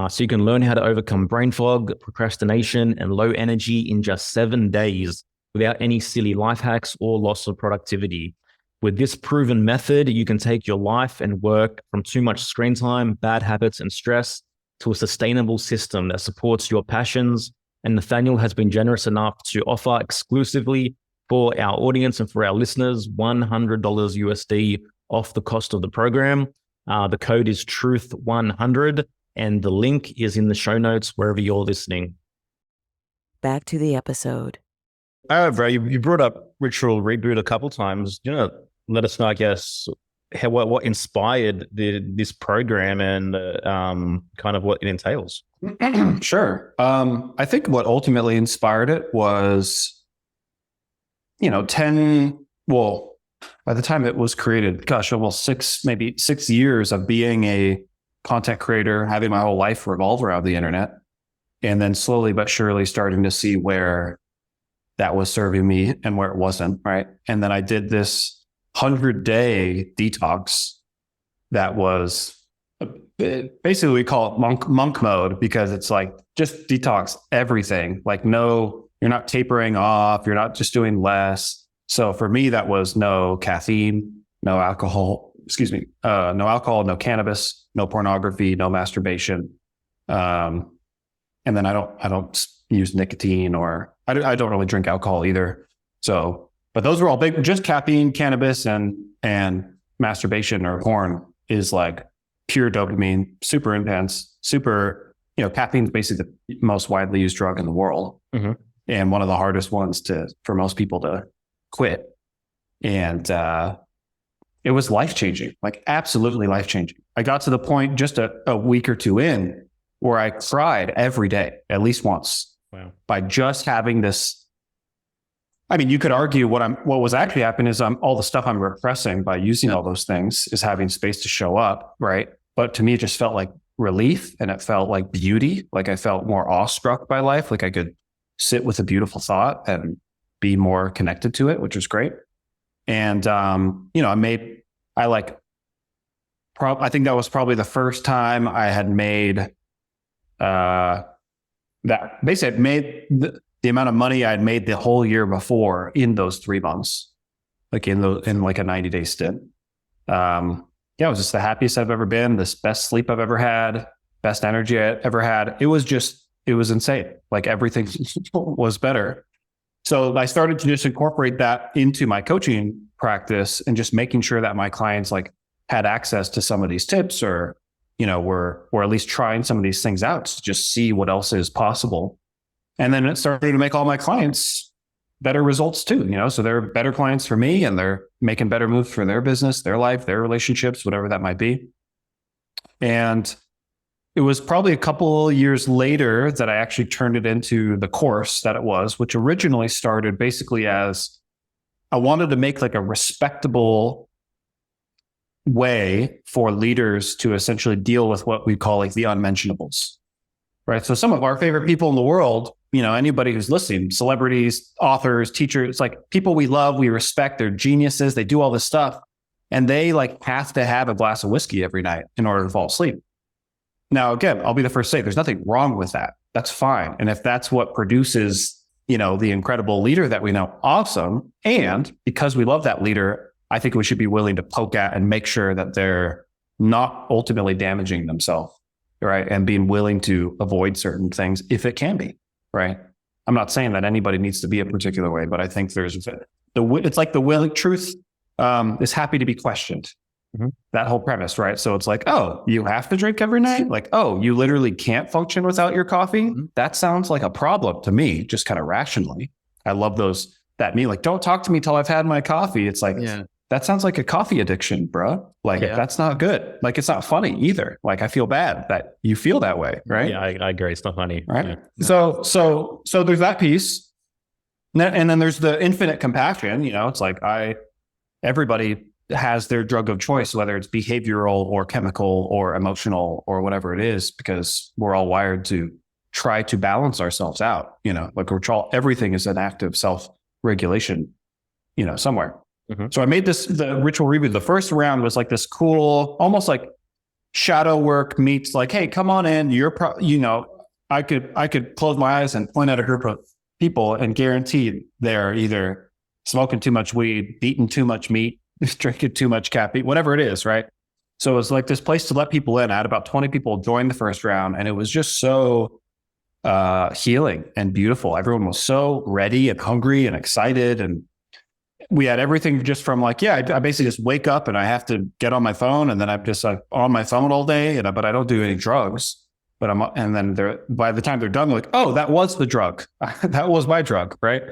So you can learn how to overcome brain fog, procrastination, and low energy in just 7 days without any silly life hacks or loss of productivity. With this proven method, you can take your life and work from too much screen time, bad habits, and stress to a sustainable system that supports your passions. And Nathaniel has been generous enough to offer exclusively for our audience and for our listeners $100 USD off the cost of the program. The code is TRUTH100. And the link is in the show notes wherever you're listening. Back to the episode. All right, bro, you brought up Ritual Reboot a couple times. Let us know, I guess, what inspired this program and kind of what it entails. Sure. I think what ultimately inspired it was, by the time it was created, almost 6 years of being a content creator, having my whole life revolve around the internet, and then slowly but surely starting to see where that was serving me and where it wasn't, right? And then I did this 100-day detox that was basically, we call it monk mode, because it's like just detox everything. Like you're not tapering off, you're not just doing less. So for me, that was no caffeine, no alcohol, no cannabis, no pornography, no masturbation. And then I don't use nicotine, or I don't really drink alcohol either. So, but those were all big. Just caffeine, cannabis, and masturbation or porn is like pure dopamine, super intense, super, caffeine is basically the most widely used drug in the world. Mm-hmm. And one of the hardest ones for most people to quit. And, it was life-changing, like absolutely life-changing. I got to the point just a week or two in where I cried every day, at least once. Wow. By just having this. I mean, you could argue what was actually happening is all the stuff I'm repressing by using all those things is having space to show up, right? But to me, it just felt like relief, and it felt like beauty. Like I felt more awestruck by life. Like I could sit with a beautiful thought and be more connected to it, which was great. And, I I think that was probably the first time I had made that basically I made the amount of money I'd made the whole year before in those 3 months, like in like a 90-day stint. It was just the happiest I've ever been, the best sleep I've ever had, best energy I ever had. It was insane. Like everything was better. So I started to just incorporate that into my coaching practice and just making sure that my clients like had access to some of these tips or, were at least trying some of these things out to just see what else is possible. And then it started to make all my clients better results too, so they're better clients for me and they're making better moves for their business, their life, their relationships, whatever that might be. And it was probably a couple years later that I actually turned it into the course that it was, which originally started basically as I wanted to make like a respectable way for leaders to essentially deal with what we call like the unmentionables, right? So some of our favorite people in the world, anybody who's listening, celebrities, authors, teachers, like people we love, we respect, they're geniuses, they do all this stuff. And they like have to have a glass of whiskey every night in order to fall asleep. Now, again, I'll be the first to say there's nothing wrong with that. That's fine. And if that's what produces, the incredible leader that we know, awesome. And because we love that leader, I think we should be willing to poke at and make sure that they're not ultimately damaging themselves, right? And being willing to avoid certain things if it can be, right? I'm not saying that anybody needs to be a particular way, but I think it's like the willing truth is happy to be questioned. Mm-hmm. That whole premise, right? So it's like, oh, you have to drink every night? Like, oh, you literally can't function without your coffee? Mm-hmm. That sounds like a problem to me, just kind of rationally. I love those that me, like, don't talk to me till I've had my coffee. It's like, that sounds like a coffee addiction, bro. Like, that's not good. Like, it's not funny either. Like, I feel bad that you feel that way, right? Yeah, I agree. It's not funny. Right. Yeah. So there's that piece. And then there's the infinite compassion, it's like everybody has their drug of choice, whether it's behavioral or chemical or emotional or whatever it is, because we're all wired to try to balance ourselves out, like everything is an act of self-regulation, somewhere. Mm-hmm. So I made the ritual reboot. The first round was like this cool, almost like shadow work meets like, hey, come on in. I could close my eyes and point at a group of people and guarantee they're either smoking too much weed, eating too much meat, drinking too much caffeine, whatever it is, right? So it was like this place to let people in. I had about 20 people join the first round, and it was just so healing and beautiful. Everyone was so ready and hungry and excited, and we had everything just from like, I basically just wake up and I have to get on my phone, and then I'm just like on my phone all day, but I don't do any drugs. And then by the time they're done, like, oh, that was the drug. That was my drug, right?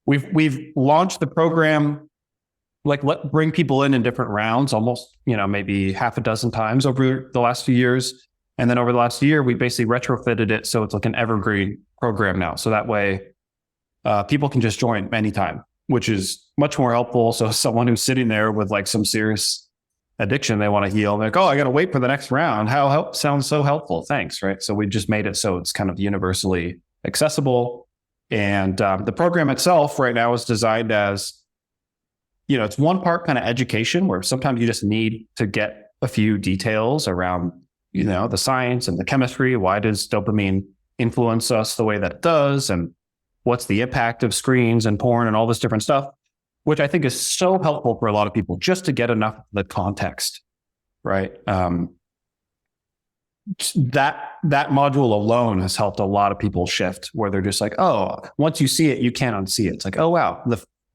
We've launched the program, like bring people in different rounds, almost, maybe half a dozen times over the last few years. And then over the last year, we basically retrofitted it. So it's like an evergreen program now. So that way people can just join anytime, which is much more helpful. So someone who's sitting there with like some serious addiction, they want to heal. They're like, oh, I got to wait for the next round. Sounds so helpful. Thanks. Right. So we just made it so it's kind of universally accessible. And the program itself right now is designed as, it's one part kind of education where sometimes you just need to get a few details around, the science and the chemistry. Why does dopamine influence us the way that it does? And what's the impact of screens and porn and all this different stuff, which I think is so helpful for a lot of people just to get enough of the context, right? That module alone has helped a lot of people shift where they're just like, oh, once you see it, you can't unsee it. It's like, oh, wow.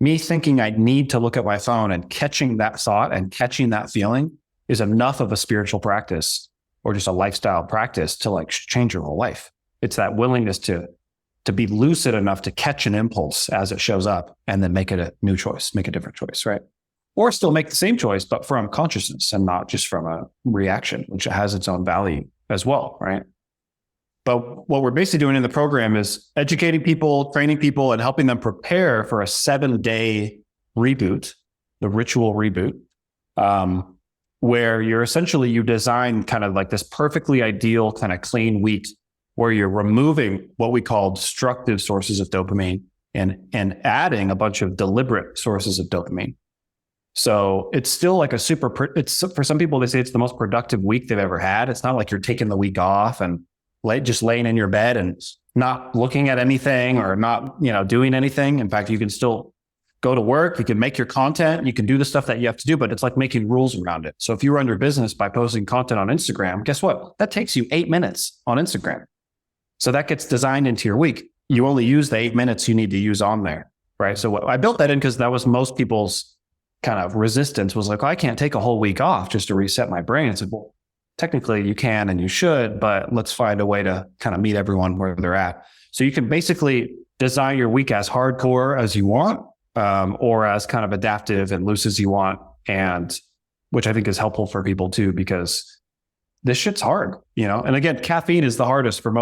Me thinking I need to look at my phone and catching that thought and catching that feeling is enough of a spiritual practice or just a lifestyle practice to like change your whole life. It's that willingness to be lucid enough to catch an impulse as it shows up and then make it a new choice, make a different choice, right? Or still make the same choice, but from consciousness and not just from a reaction, which has its own value as well, right? But what we're basically doing in the program is educating people, training people, and helping them prepare for a 7-day reboot, the ritual reboot, where you design kind of like this perfectly ideal kind of clean week where you're removing what we call destructive sources of dopamine and adding a bunch of deliberate sources of dopamine. So it's still like it's for some people, they say it's the most productive week they've ever had. It's not like you're taking the week off and just laying in your bed and not looking at anything or not, doing anything. In fact, you can still go to work, you can make your content, you can do the stuff that you have to do, but it's like making rules around it. So if you run your business by posting content on Instagram, guess what? That takes you 8 minutes on Instagram. So that gets designed into your week. You only use the 8 minutes you need to use on there, right? So I built that in because that was most people's kind of resistance was like, I can't take a whole week off just to reset my brain. It's like, well, technically you can and you should, but let's find a way to kind of meet everyone where they're at. So you can basically design your week as hardcore as you want, or as kind of adaptive and loose as you want. And which I think is helpful for people too, because this shit's hard, And again, caffeine is the hardest for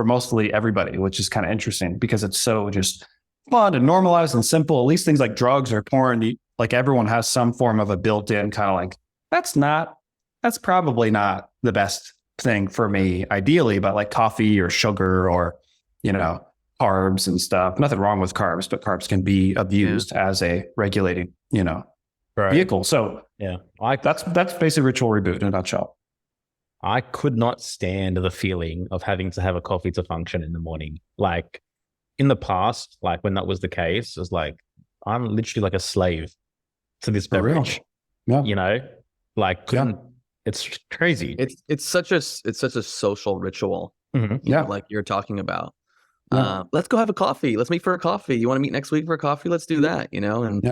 mostly everybody, which is kind of interesting because it's so just fun and normalized and simple. At least things like drugs or porn, like everyone has some form of a built-in kind of like, that's probably not the best thing for me ideally, but like coffee or sugar or, carbs and stuff. Nothing wrong with carbs, but carbs can be abused as a regulating, vehicle. So yeah, that's basic ritual reboot in a nutshell. I could not stand the feeling of having to have a coffee to function in the morning. Like in the past, like when that was the case, it was like, I'm literally like a slave to this beverage, it's crazy. It's such a social ritual. Mm-hmm. Like you're talking about. Yeah. Let's go have a coffee. Let's meet for a coffee. You want to meet next week for a coffee? Let's do that. And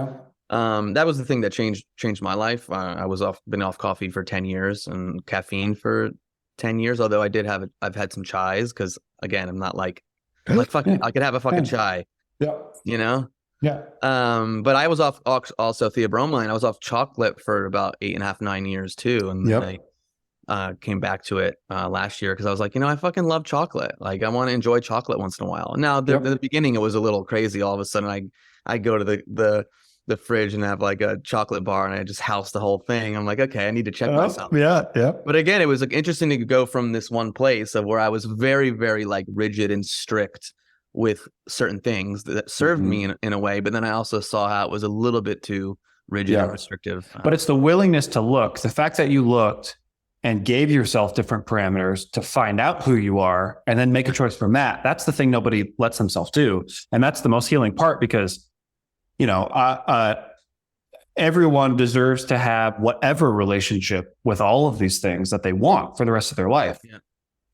that was the thing that changed my life. I been off coffee for 10 years and caffeine for 10 years. Although I've had some chais because again, I'm not like fuck. I could have a fucking chai. Yeah. Yeah. But I was off also theobromine. I was off chocolate for about 8.5, 9 years too. And then I came back to it last year because I was like, I fucking love chocolate. Like I want to enjoy chocolate once in a while. Now, in the beginning, it was a little crazy. All of a sudden, I go to the fridge and have like a chocolate bar and I just house the whole thing. I'm like, okay, I need to check myself. Yeah. But again, it was like interesting to go from this one place of where I was very, very like rigid and strict with certain things that served me in a way, but then I also saw how it was a little bit too rigid and restrictive. But it's the willingness to look, the fact that you looked and gave yourself different parameters to find out who you are and then make a choice from that. That's the thing nobody lets themselves do. And that's the most healing part because, everyone deserves to have whatever relationship with all of these things that they want for the rest of their life. Yeah.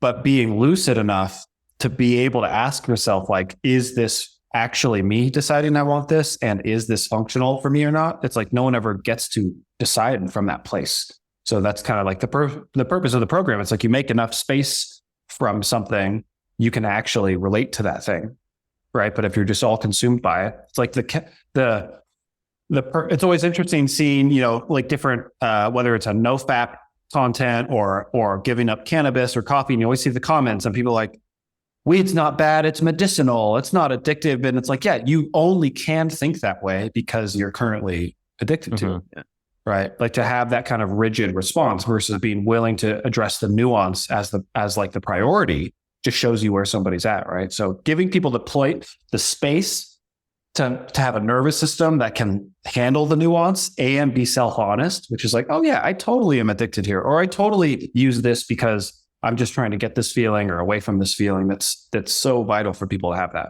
But being lucid enough to be able to ask yourself, like, is this actually me deciding I want this? And is this functional for me or not? It's like no one ever gets to decide from that place. So that's kind of like the purpose of the program. It's like you make enough space from something, you can actually relate to that thing, right? But if you're just all consumed by it, it's like it's always interesting seeing, like different, whether it's a no fap content or giving up cannabis or coffee, and you always see the comments and people like, weed's not bad, it's medicinal, it's not addictive. And it's like, yeah, you only can think that way because you're currently addicted to it. Yeah. Right. Like to have that kind of rigid response versus being willing to address the nuance as the priority just shows you where somebody's at. Right. So giving people the space to have a nervous system that can handle the nuance and be self-honest, which is like, oh yeah, I totally am addicted here, or I totally use this because I'm just trying to get this feeling or away from this feeling. That's so vital for people to have that.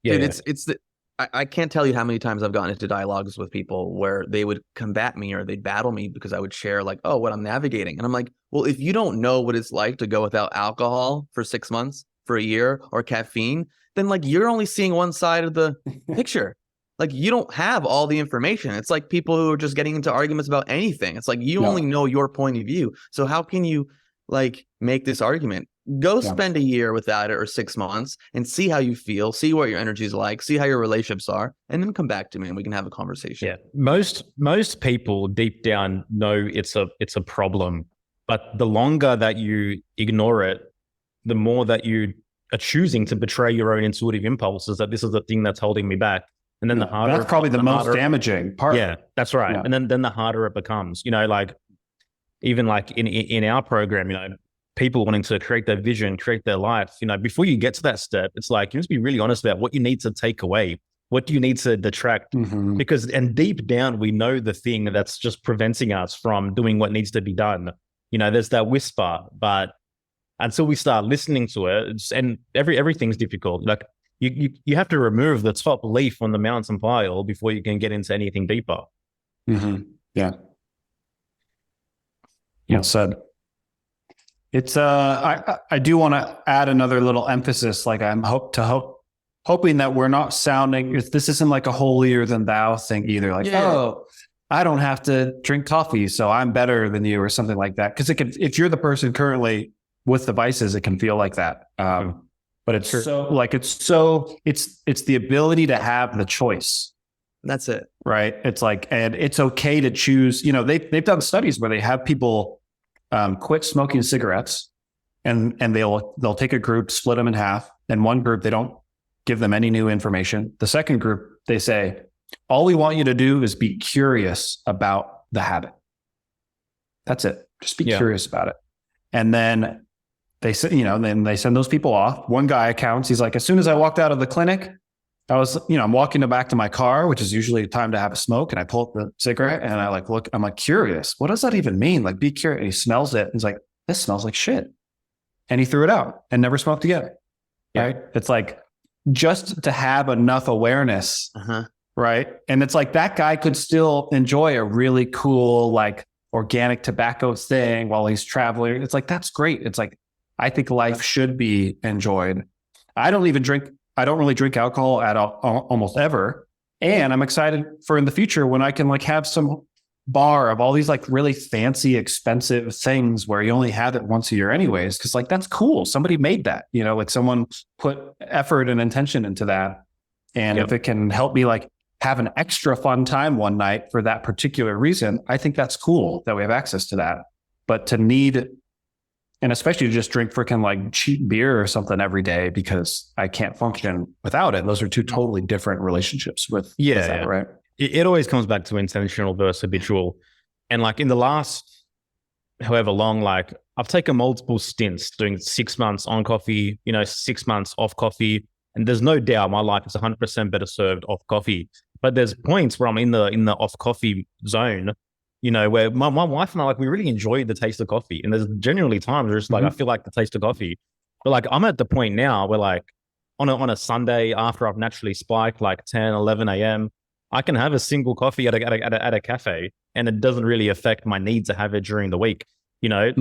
Yeah. Dude, I can't tell you how many times I've gotten into dialogues with people where they would combat me or they'd battle me because I would share like, oh, what I'm navigating. And I'm like, well, if you don't know what it's like to go without alcohol for 6 months, for a year, or caffeine, then like you're only seeing one side of the picture. Like you don't have all the information. It's like people who are just getting into arguments about anything. It's like you only know your point of view. So how can you like make this argument? Go spend a year without it or 6 months and see how you feel, see what your energy is like, see how your relationships are, and then come back to me and we can have a conversation. Yeah. Most people deep down know it's a problem, but the longer that you ignore it, the more that you are choosing to betray your own intuitive impulses that this is the thing that's holding me back. And then the harder, that's probably the most damaging part. Yeah, that's right. Yeah. And then the harder it becomes, like even like in our program, people wanting to create their vision, create their life, before you get to that step, it's like, you must be really honest about what you need to take away. What do you need to detract? Because, and deep down, we know the thing that's just preventing us from doing what needs to be done. There's that whisper, but until we start listening to it, and everything's difficult. Like you have to remove the top leaf on the mountain pile before you can get into anything deeper. Yeah. Well said. It's I do want to add another little emphasis. Like I'm hoping that we're not sounding, this isn't like a holier than thou thing either. Like, oh, I don't have to drink coffee, so I'm better than you or something like that. Because if you're the person currently with the vices, it can feel like that. But it's it's the ability to have the choice. That's it. Right. It's like, and it's okay to choose, they've done studies where they have people quit smoking cigarettes and they'll take a group, split them in half. And one group, they don't give them any new information. The second group, they say, all we want you to do is be curious about the habit. That's it. Just be curious about it. And then they say, then they send those people off. One guy accounts, he's like, as soon as I walked out of the clinic, I was, I'm walking back to my car, which is usually time to have a smoke. And I pull up the cigarette and I look, I'm like, curious. What does that even mean? Like, be curious. And he smells it. And he's like, this smells like shit. And he threw it out and never smoked again. Yeah. Right. It's like, just to have enough awareness. Right. And it's like, that guy could still enjoy a really cool, like organic tobacco thing while he's traveling. It's like, that's great. It's like, I think life should be enjoyed. I don't really drink alcohol at all, almost ever. And I'm excited for in the future when I can like have some bar of all these like really fancy, expensive things where you only have it once a year anyways. Cause like, that's cool. Somebody made that, like someone put effort and intention into that. And if it can help me like have an extra fun time one night for that particular reason, I think that's cool that we have access to that. But to need, and especially to just drink freaking like cheap beer or something every day because I can't function without it. Those are two totally different relationships with that, right? It always comes back to intentional versus habitual. And like in the last however long, like I've taken multiple stints doing 6 months on coffee, 6 months off coffee. And there's no doubt my life is 100% better served off coffee. But there's points where I'm in the off coffee zone, where my wife and I, like, we really enjoy the taste of coffee. And there's genuinely times where it's like, I feel like the taste of coffee. But like, I'm at the point now where like on a Sunday after I've naturally spiked like 10, 11 a.m., I can have a single coffee at a cafe and it doesn't really affect my need to have it during the week,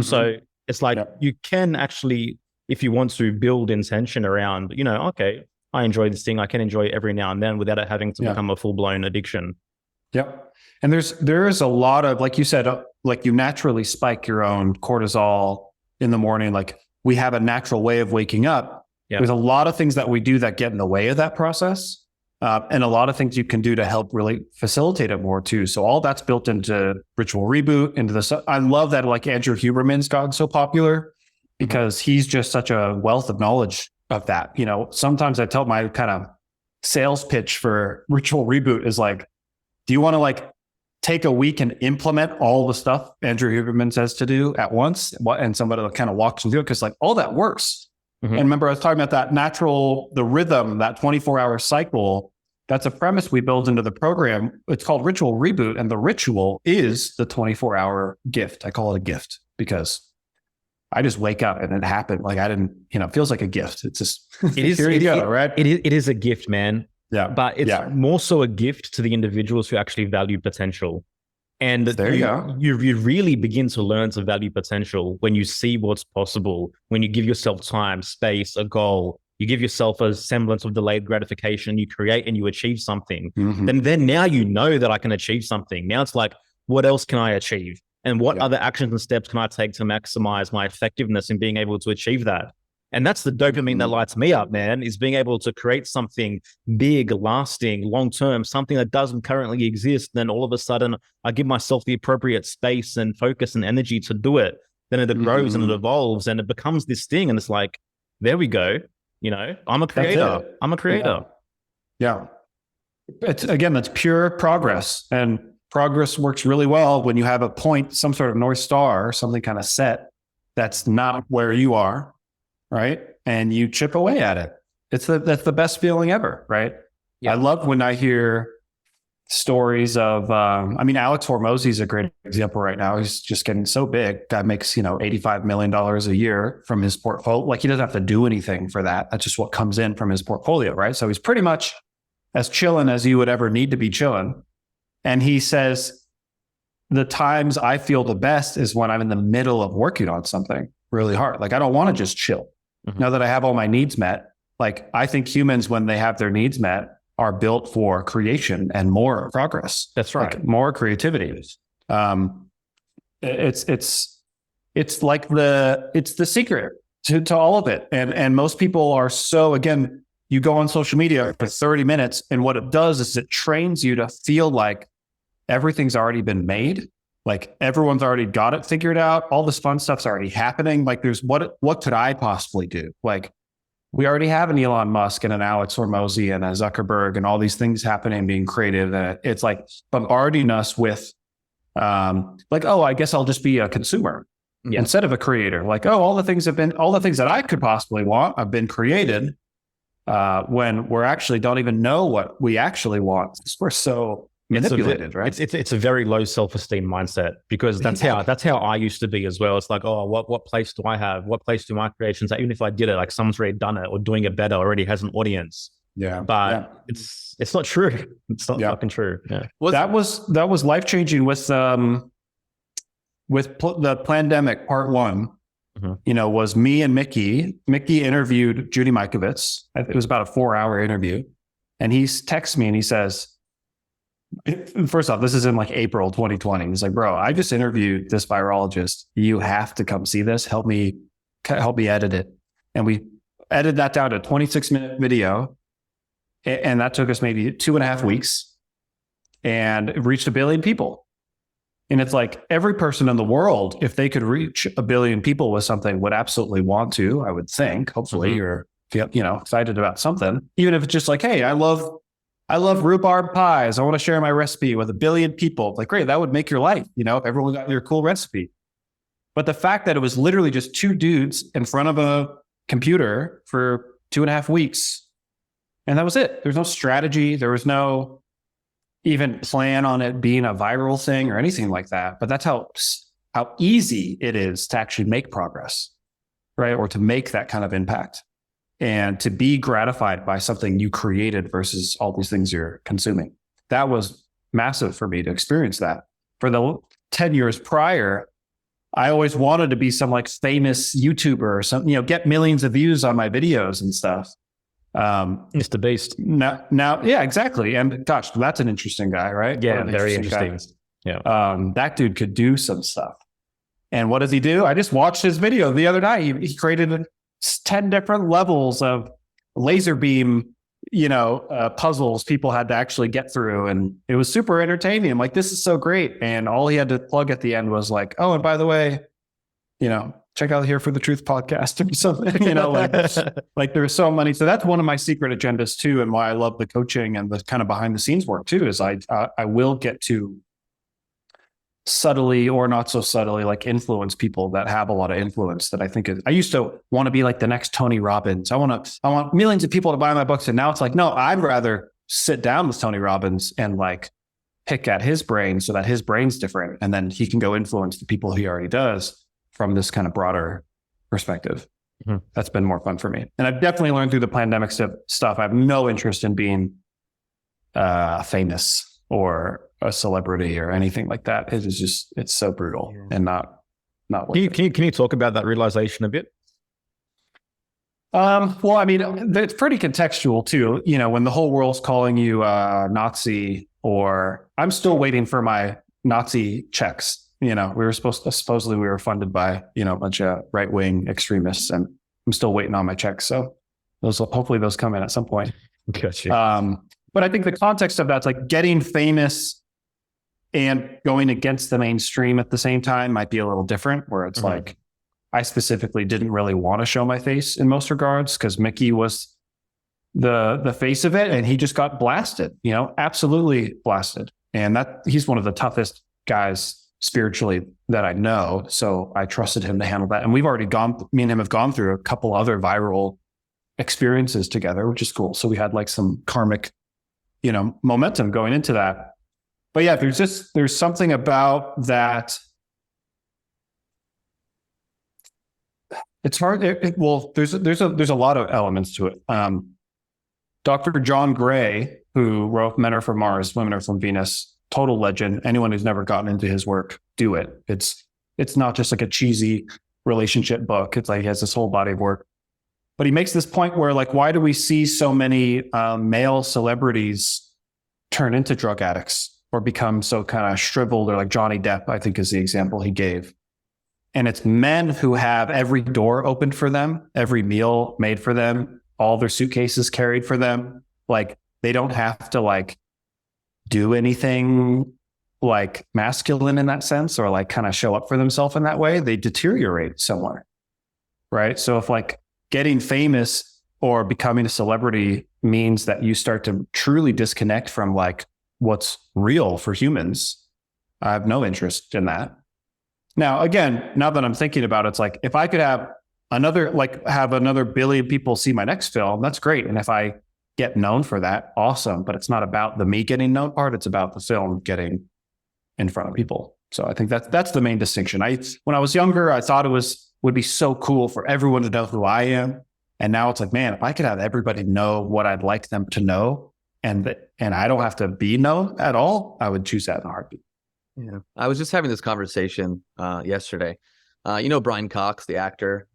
So it's like you can actually, if you want to build intention around, okay, I enjoy this thing. I can enjoy it every now and then without it having to become a full-blown addiction. Yep. And there is a lot of, like you said, like you naturally spike your own cortisol in the morning. Like we have a natural way of waking up. Yeah. There's a lot of things that we do that get in the way of that process. And a lot of things you can do to help really facilitate it more too. So all that's built into Ritual Reboot, I love that like Andrew Huberman's gotten so popular because he's just such a wealth of knowledge of that. Sometimes I tell my kind of sales pitch for Ritual Reboot is like, do you want to like take a week and implement all the stuff Andrew Huberman says to do at once? And somebody kind of walks them through it because like all that works. And remember, I was talking about that the rhythm, that 24-hour cycle. That's a premise we build into the program. It's called Ritual Reboot. And the ritual is the 24-hour gift. I call it a gift because I just wake up and it happened. Like I didn't, it feels like a gift. It's just, right? It is a gift, man. Yeah. But it's more so a gift to the individuals who actually value potential. And there you go. You really begin to learn to value potential when you see what's possible, when you give yourself time, space, a goal, you give yourself a semblance of delayed gratification, you create and you achieve something. Then now you know that I can achieve something. Now it's like, what else can I achieve? And what other actions and steps can I take to maximize my effectiveness in being able to achieve that? And that's the dopamine that lights me up, man, is being able to create something big, lasting, long-term, something that doesn't currently exist. Then all of a sudden I give myself the appropriate space and focus and energy to do it. Then it grows and it evolves and it becomes this thing. And it's like, there we go. I'm a creator. I'm a creator. Yeah. That's pure progress. And progress works really well when you have a point, some sort of North Star, something kind of set that's not where you are. Right. And you chip away at it. That's the best feeling ever. Right. I love when I hear stories of, Alex Hormozy is a great example right now. He's just getting so big. Guy makes, $85 million a year from his portfolio. Like, he doesn't have to do anything for that. That's just what comes in from his portfolio, right? So he's pretty much as chilling as you would ever need to be chilling. And he says, the times I feel the best is when I'm in the middle of working on something really hard. Like, I don't want to just chill. Now that I have all my needs met. Like, I think humans, when they have their needs met, are built for creation and more progress. That's right. Like, more creativity. It's like it's the secret to all of it. And most people are so, again, you go on social media for 30 minutes and what it does is it trains you to feel like everything's already been made. Like, everyone's already got it figured out. All this fun stuff's already happening. Like, there's what could I possibly do? Like, we already have an Elon Musk and an Alex Hormozy and a Zuckerberg and all these things happening, being creative. And it's like bombarding us with, I guess I'll just be a consumer instead of a creator. Like, all the things that I could possibly want have been created, when we're actually don't even know what we actually want. We're so manipulated, right? It's a very low self-esteem mindset, because that's how I used to be as well. It's like, what place do I have? What place do my creations? Even if I did it, like, someone's already done it or doing it better, already has an audience. Yeah, but it's not true. It's not fucking true. Yeah, that was life changing with the pandemic part one. Was me and Mickey. Mickey interviewed Judy Mikovits. It was about a 4-hour interview, and he texts me and he says, first off, this is in like April 2020. He's like, bro, I just interviewed this virologist. You have to come see this. Help me edit it. And we edited that down to a 26-minute video. And that took us maybe 2.5 weeks, and it reached 1 billion people. And it's like, every person in the world, if they could reach 1 billion people with something, would absolutely want to, I would think. Hopefully you're excited about something, even if it's just like, hey, I love rhubarb pies. I want to share my recipe with 1 billion people. Like, great, that would make your life. Everyone got your cool recipe. But the fact that it was literally just 2 dudes in front of a computer for 2.5 weeks, and that was it. There was no strategy. There was no even plan on it being a viral thing or anything like that. But that's how easy it is to actually make progress, right? Or to make that kind of impact. And to be gratified by something you created versus all these things you're consuming. That was massive for me to experience that. For the 10 years prior, I always wanted to be some like famous YouTuber or something, get millions of views on my videos and stuff. Mr. Beast. Now, yeah, exactly. And gosh, that's an interesting guy, right? Yeah, very interesting. Yeah. That dude could do some stuff. And what does he do? I just watched his video the other night. He created 10 different levels of laser beam, puzzles people had to actually get through. And it was super entertaining. I'm like, this is so great. And all he had to plug at the end was like, oh, and by the way, check out Here for the Truth podcast or something, like there's so many. So that's one of my secret agendas too. And why I love the coaching and the kind of behind the scenes work too, is I will get to subtly or not so subtly, like, influence people that have a lot of influence that I think I used to want to be like the next Tony Robbins. I want millions of people to buy my books. And now it's like, no, I'd rather sit down with Tony Robbins and like pick at his brain so that his brain's different. And then he can go influence the people he already does from this kind of broader perspective. Mm-hmm. That's been more fun for me. And I've definitely learned through the pandemic stuff. I have no interest in being famous or a celebrity or anything like that. It is just, it's so brutal and not worth it. Can you talk about that realization a bit? Well, I mean, it's pretty contextual too. When the whole world's calling you Nazi, or I'm still waiting for my Nazi checks. We were supposedly we were funded by, a bunch of right-wing extremists, and I'm still waiting on my checks. So hopefully those come in at some point. Gotcha. But I think the context of that's like getting famous and going against the mainstream at the same time might be a little different, where it's like, I specifically didn't really want to show my face in most regards because Mickey was the face of it, and he just got blasted, absolutely blasted. And he's one of the toughest guys spiritually that I know. So I trusted him to handle that. And me and him have gone through a couple other viral experiences together, which is cool. So we had like some karmic momentum going into that. But yeah, there's something about that. It's hard. There's a lot of elements to it. Dr. John Gray, who wrote Men Are From Mars, Women Are From Venus, total legend. Anyone who's never gotten into his work, do it. It's not just like a cheesy relationship book. It's like he has this whole body of work. But he makes this point where, like, why do we see so many male celebrities turn into drug addicts or become so kind of shriveled, or like Johnny Depp, I think is the example he gave. And it's men who have every door opened for them, every meal made for them, all their suitcases carried for them. Like, they don't have to like do anything like masculine in that sense, or like kind of show up for themselves in that way. They deteriorate somewhere. Right. So if like getting famous or becoming a celebrity means that you start to truly disconnect from like what's real for humans, I have no interest in that. Now, again, now that I'm thinking about it, it's like, if I could have another billion people see my next film, that's great. And if I get known for that, awesome. But it's not about the me getting known part. It's about the film getting in front of people. So I think that's the main distinction. When I was younger, I thought would be so cool for everyone to know who I am. And now it's like, man, if I could have everybody know what I'd like them to know, and I don't have to be known at all, I would choose that in a heartbeat. Yeah. I was just having this conversation yesterday. Brian Cox, the actor,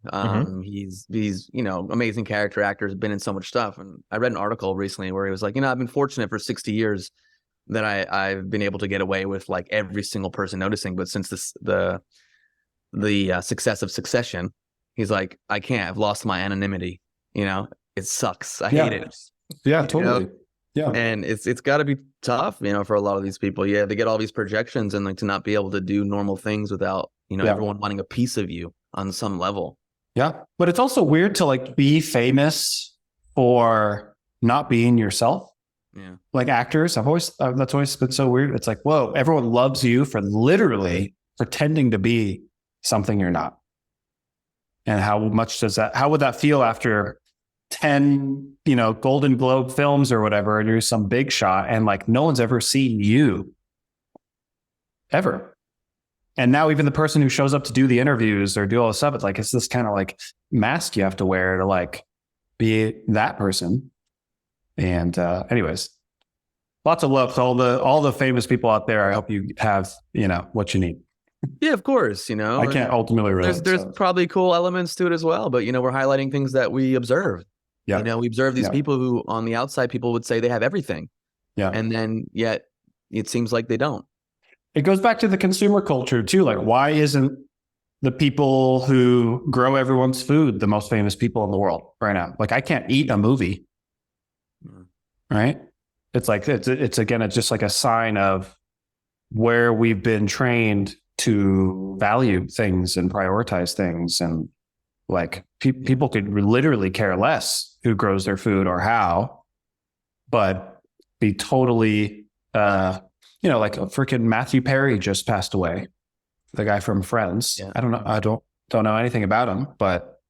he's amazing character actor, has been in so much stuff. And I read an article recently where he was like, I've been fortunate for 60 years that I've been able to get away with like every single person noticing. But since the success of Succession, he's like, I can't. I've lost my anonymity. It sucks. I hate it. Yeah, totally. Yeah, and it's got to be tough, for a lot of these people. Yeah, they get all these projections, and like to not be able to do normal things without everyone wanting a piece of you on some level. Yeah, but it's also weird to like be famous for not being yourself. Yeah, like actors, that's always been so weird. It's like, whoa, everyone loves you for literally pretending to be something you're not. And how would that feel after 10, Golden Globe films or whatever, and you're some big shot and like no one's ever seen you ever. And now even the person who shows up to do the interviews or do all this stuff, it's like, it's this kind of like mask you have to wear to like be that person. And anyways, lots of love to all the famous people out there. I hope you have, what you need. Yeah, of course. I can't ultimately relate. There's probably cool elements to it as well, but we're highlighting things that we observe. Yeah. We observe these people who on the outside people would say they have everything. Yeah. And then yet it seems like they don't. It goes back to the consumer culture too. Like, why isn't the people who grow everyone's food the most famous people in the world right now? Like, I can't eat a movie. Right. It's like, it's again, it's just like a sign of where we've been trained to value things and prioritize things. And like people could literally care less who grows their food or how, but be totally, like a freaking Matthew Perry just passed away, the guy from Friends. Yeah. I don't know. I don't know anything about him, but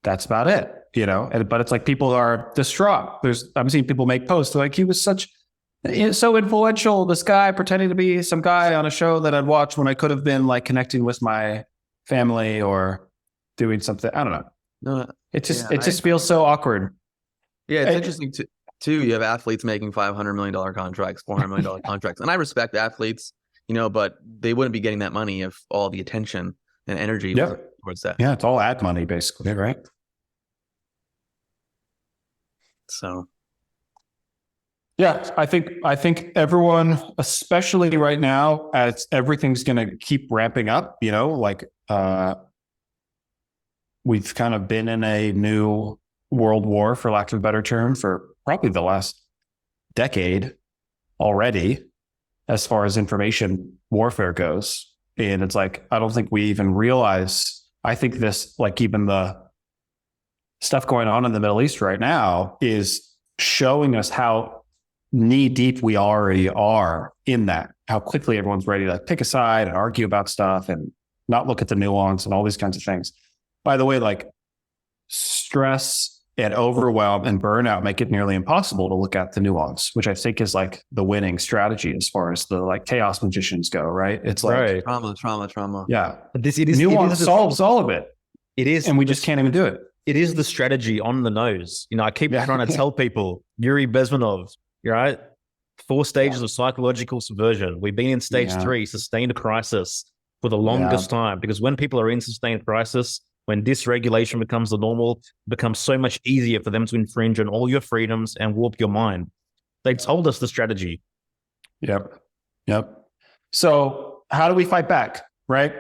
that's about it, but it's like people are distraught. I'm seeing people make posts like, he was so influential, this guy pretending to be some guy on a show that I'd watch when I could have been like connecting with my family or doing something. I don't know. No, it just feels so awkward. Yeah, it's interesting too. You have athletes making $500 million contracts, $400 million contracts, and I respect athletes, but they wouldn't be getting that money if all the attention and energy was towards that. Yeah, it's all ad money basically, right? So. Yeah, I think everyone, especially right now, as everything's going to keep ramping up, we've kind of been in a new world war, for lack of a better term, for probably the last decade already, as far as information warfare goes. And it's like, I don't think we even realize, I think this, like even the stuff going on in the Middle East right now is showing us how knee deep we already are in that, how quickly everyone's ready to pick a side and argue about stuff and not look at the nuance and all these kinds of things. By the way, like stress and overwhelm and burnout make it nearly impossible to look at the nuance, which I think is like the winning strategy as far as the like chaos magicians go, right? It's like trauma. Yeah. But Nuance solves all of it. It is. And we just can't even do it. It is the strategy on the nose. I keep trying to tell people, Yuri Bezmenov, right? 4 stages of psychological subversion. We've been in stage 3, sustained crisis, for the longest time, because when people are in sustained crisis, when dysregulation becomes the normal, it becomes so much easier for them to infringe on all your freedoms and warp your mind. They told us the strategy. Yep. So how do we fight back, right?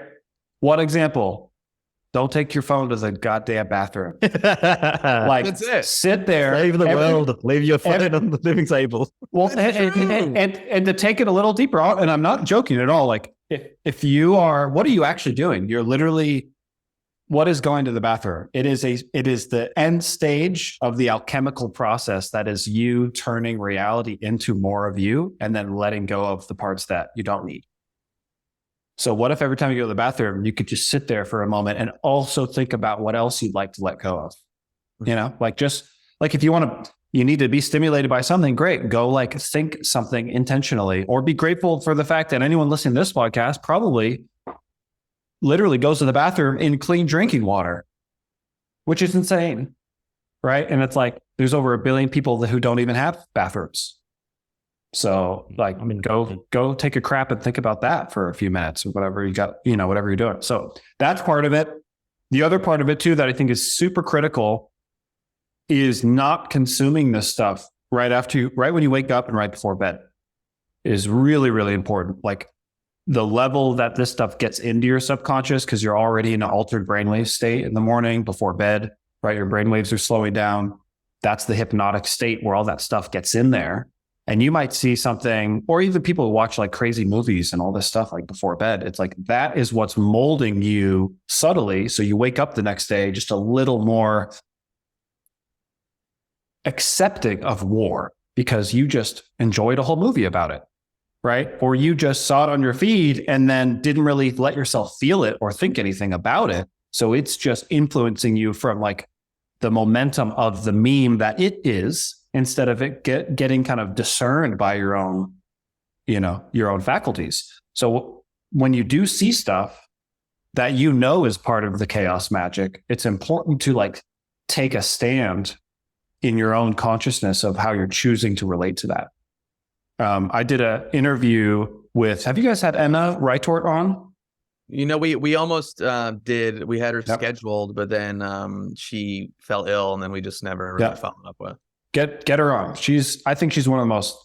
One example. Don't take your phone to the goddamn bathroom. Like, that's it. Sit there. Save the world. Leave your phone on the living table. Well, and to take it a little deeper, and I'm not joking at all. Like, if you are, what are you actually doing? You're literally, what is going to the bathroom? It is the end stage of the alchemical process that is you turning reality into more of you and then letting go of the parts that you don't need. So what if every time you go to the bathroom, you could just sit there for a moment and also think about what else you'd like to let go of? Like, just like, if you need to be stimulated by something, great. Go like think something intentionally, or be grateful for the fact that anyone listening to this podcast probably literally goes to the bathroom in clean drinking water, which is insane. Right. And it's like, there's over 1 billion people who don't even have bathrooms. So like, go take a crap and think about that for a few minutes, or whatever you got, whatever you're doing. So that's part of it. The other part of it too, that I think is super critical, is not consuming this stuff right when you wake up and right before bed is really, really important. Like, the level that this stuff gets into your subconscious, because you're already in an altered brainwave state in the morning before bed, right? Your brainwaves are slowing down. That's the hypnotic state where all that stuff gets in there. And you might see something, or even people who watch like crazy movies and all this stuff like before bed. It's like, that is what's molding you subtly. So you wake up the next day just a little more accepting of war, because you just enjoyed a whole movie about it, right? Or you just saw it on your feed and then didn't really let yourself feel it or think anything about it. So it's just influencing you from like the momentum of the meme that it is, instead of it getting kind of discerned by your own faculties. So when you do see stuff that is part of the chaos magic, it's important to like take a stand in your own consciousness of how you're choosing to relate to that. I did an interview with, have you guys had Emma Reitort on? We almost did. We had her scheduled, but then she fell ill, and then we just never really followed up with. Get her on. I think she's one of the most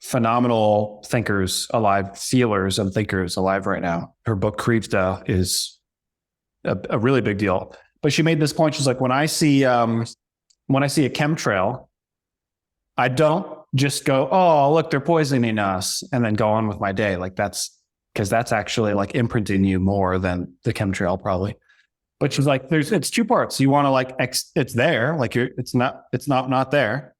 phenomenal thinkers alive, feelers and thinkers alive right now. Her book Krivda is a really big deal. But she made this point. She's like, when I see a chemtrail, I don't just go, oh, look, they're poisoning us, and then go on with my day. Like, because that's actually like imprinting you more than the chemtrail probably. But she's like, it's 2 parts. You want to like, it's there, like it's not there,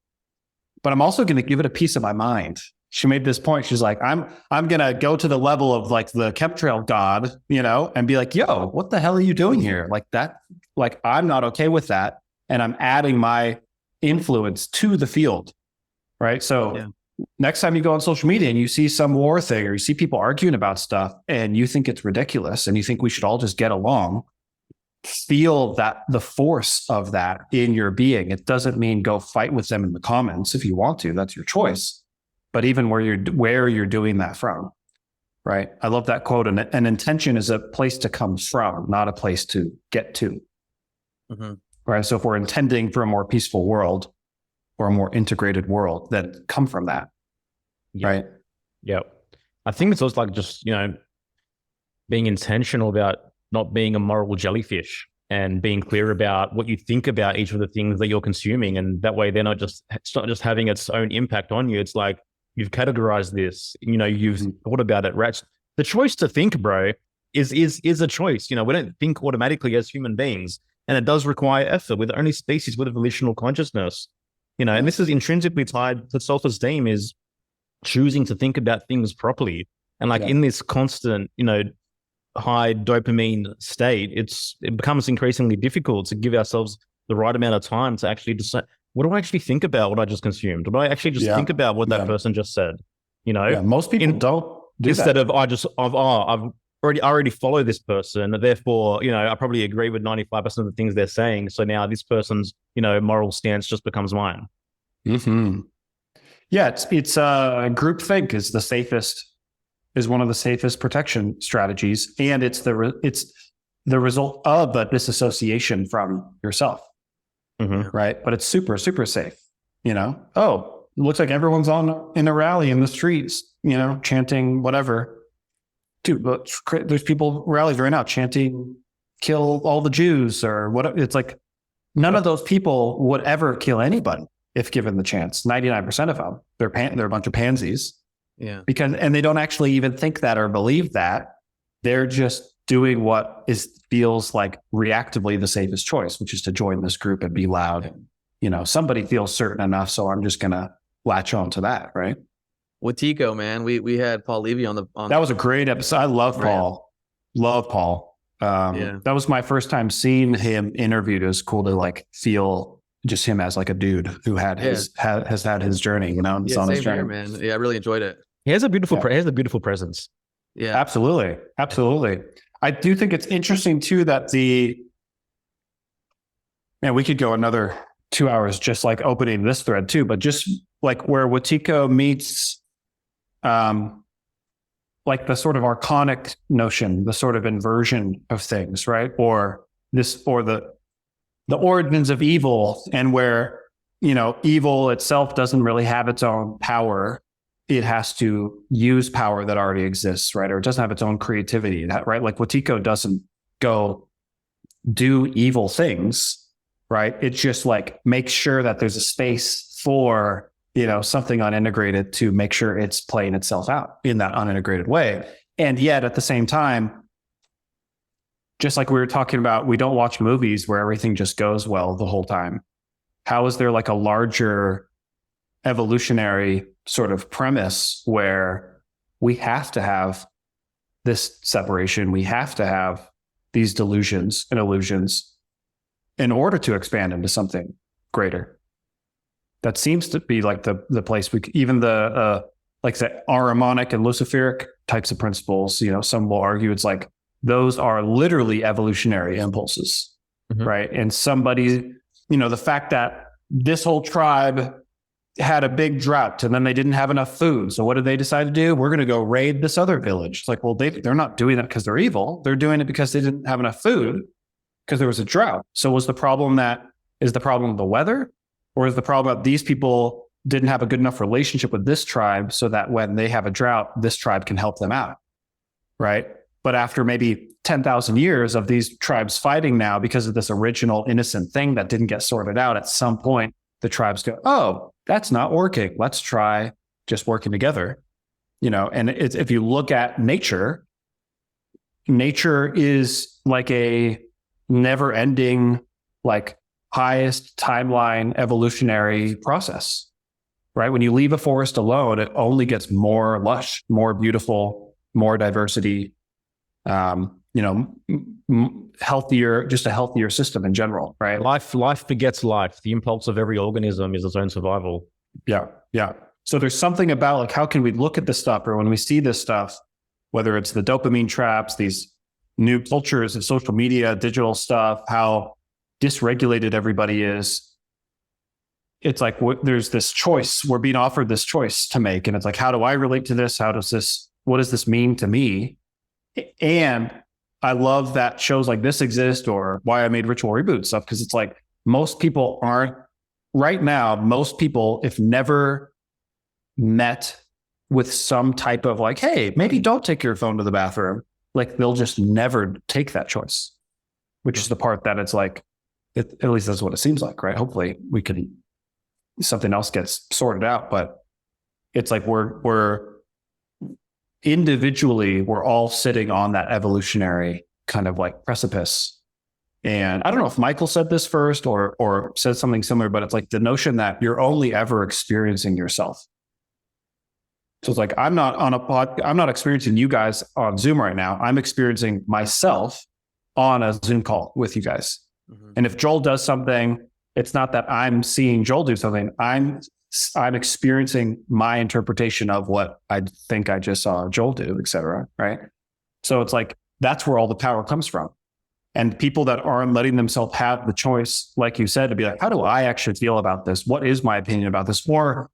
but I'm also going to give it a piece of my mind. She made this point. She's like, I'm going to go to the level of like the chemtrail god, and be like, yo, what the hell are you doing here? Like that, like, I'm not okay with that. And I'm adding my influence to the field. Right. So next time you go on social media and you see some war thing, or you see people arguing about stuff and you think it's ridiculous and you think we should all just get along, feel that the force of that in your being. It doesn't mean go fight with them in the comments. If you want to, that's your choice. But even where you're doing that from, right? I love that quote. And an intention is a place to come from, not a place to get to. Mm-hmm. Right. So if we're intending for a more peaceful world or a more integrated world, then come from that. Yep. Right. Yeah. I think it's also like just, being intentional about not being a moral jellyfish, and being clear about what you think about each of the things that you're consuming. And that way it's not just having its own impact on you. It's like, you've categorized this, you've thought about it. Right. The choice to think, bro, is a choice. We don't think automatically as human beings, and it does require effort. We're the only species with a volitional consciousness, and this is intrinsically tied to self-esteem, is choosing to think about things properly. And like in this constant, high dopamine state, it becomes increasingly difficult to give ourselves the right amount of time to actually decide, what do I actually think about what I just consumed? Do I actually just think about what that person just said? Most people don't do instead that. of I've already follow this person, therefore, I probably agree with 95% of the things they're saying. So now this person's, moral stance just becomes mine. Mm-hmm. Yeah, it's groupthink is one of the safest protection strategies, and it's the result of a disassociation from yourself, right? But it's super, super safe. Oh, it looks like everyone's in a rally in the streets, chanting whatever. Dude, but there's people rallies right now chanting "kill all the Jews" or what. It's like none of those people would ever kill anybody if given the chance. 99% of them, they're a bunch of pansies. Yeah. And they don't actually even think that or believe that. They're just doing what feels like reactively the safest choice, which is to join this group and be loud. Somebody feels certain enough, so I'm just gonna latch on to that, right? Watico, man, we had Paul Levy on that was a great episode. I love Paul. Love Paul. That was my first time seeing him interviewed. It was cool to feel just him as a dude who has had his journey, on his journey. Here, man. Yeah, I really enjoyed it. He has a beautiful presence. Yeah, absolutely. I do think it's interesting too that we could go another 2 hours just opening this thread too, but just where Watico meets the sort of archonic notion, the sort of inversion of things, right? Or the origins of evil, and where, evil itself doesn't really have its own power. It has to use power that already exists, right? Or it doesn't have its own creativity, right? Watico doesn't go do evil things, right? It just makes sure that there's a space for, something unintegrated to make sure it's playing itself out in that unintegrated way. And yet at the same time, just like we were talking about, we don't watch movies where everything just goes well the whole time. How is there a larger evolutionary sort of premise where we have to have this separation? We have to have these delusions and illusions in order to expand into something greater. That seems to be the place even the Ahrimanic and Luciferic types of principles, some will argue it's those are literally evolutionary impulses, right? And somebody, the fact that this whole tribe had a big drought and then they didn't have enough food. So what did they decide to do? We're going to go raid this other village. It's well, they're not doing that because they're evil. They're doing it because they didn't have enough food because there was a drought. So was the problem the weather? Or is the problem that these people didn't have a good enough relationship with this tribe so that when they have a drought, this tribe can help them out, right? But after maybe 10,000 years of these tribes fighting now because of this original innocent thing that didn't get sorted out, at some point, the tribes go, oh, that's not working. Let's try just working together. And if you look at nature is a never-ending, highest timeline evolutionary process, right? When you leave a forest alone, it only gets more lush, more beautiful, more diversity, healthier, just a healthier system in general, right? Life begets life. The impulse of every organism is its own survival. Yeah. So there's something about how can we look at this stuff, or when we see this stuff, whether it's the dopamine traps, these new cultures of social media, digital stuff, how dysregulated everybody is. It's there's this choice. We're being offered this choice to make. And it's how do I relate to this? What does this mean to me? And I love that shows like this exist, or Why I Made Ritual Reboot stuff, because it's most people aren't right now. Most people, if never met with some type of hey, maybe don't take your phone to the bathroom. They'll just never take that choice, which is the part that it's at least that's what it seems like, right? Hopefully something else gets sorted out, but it's we're individually, we're all sitting on that evolutionary kind of precipice. And I don't know if Michael said this first or said something similar, but it's the notion that you're only ever experiencing yourself. So it's I'm not experiencing you guys on Zoom right now. I'm experiencing myself on a Zoom call with you guys. And if Joel does something, it's not that I'm seeing Joel do something. I'm experiencing my interpretation of what I think I just saw Joel do, et cetera. Right. So it's like, that's where all the power comes from. And people that aren't letting themselves have the choice, like you said, to be like, how do I actually feel about this? What is my opinion about this? Or,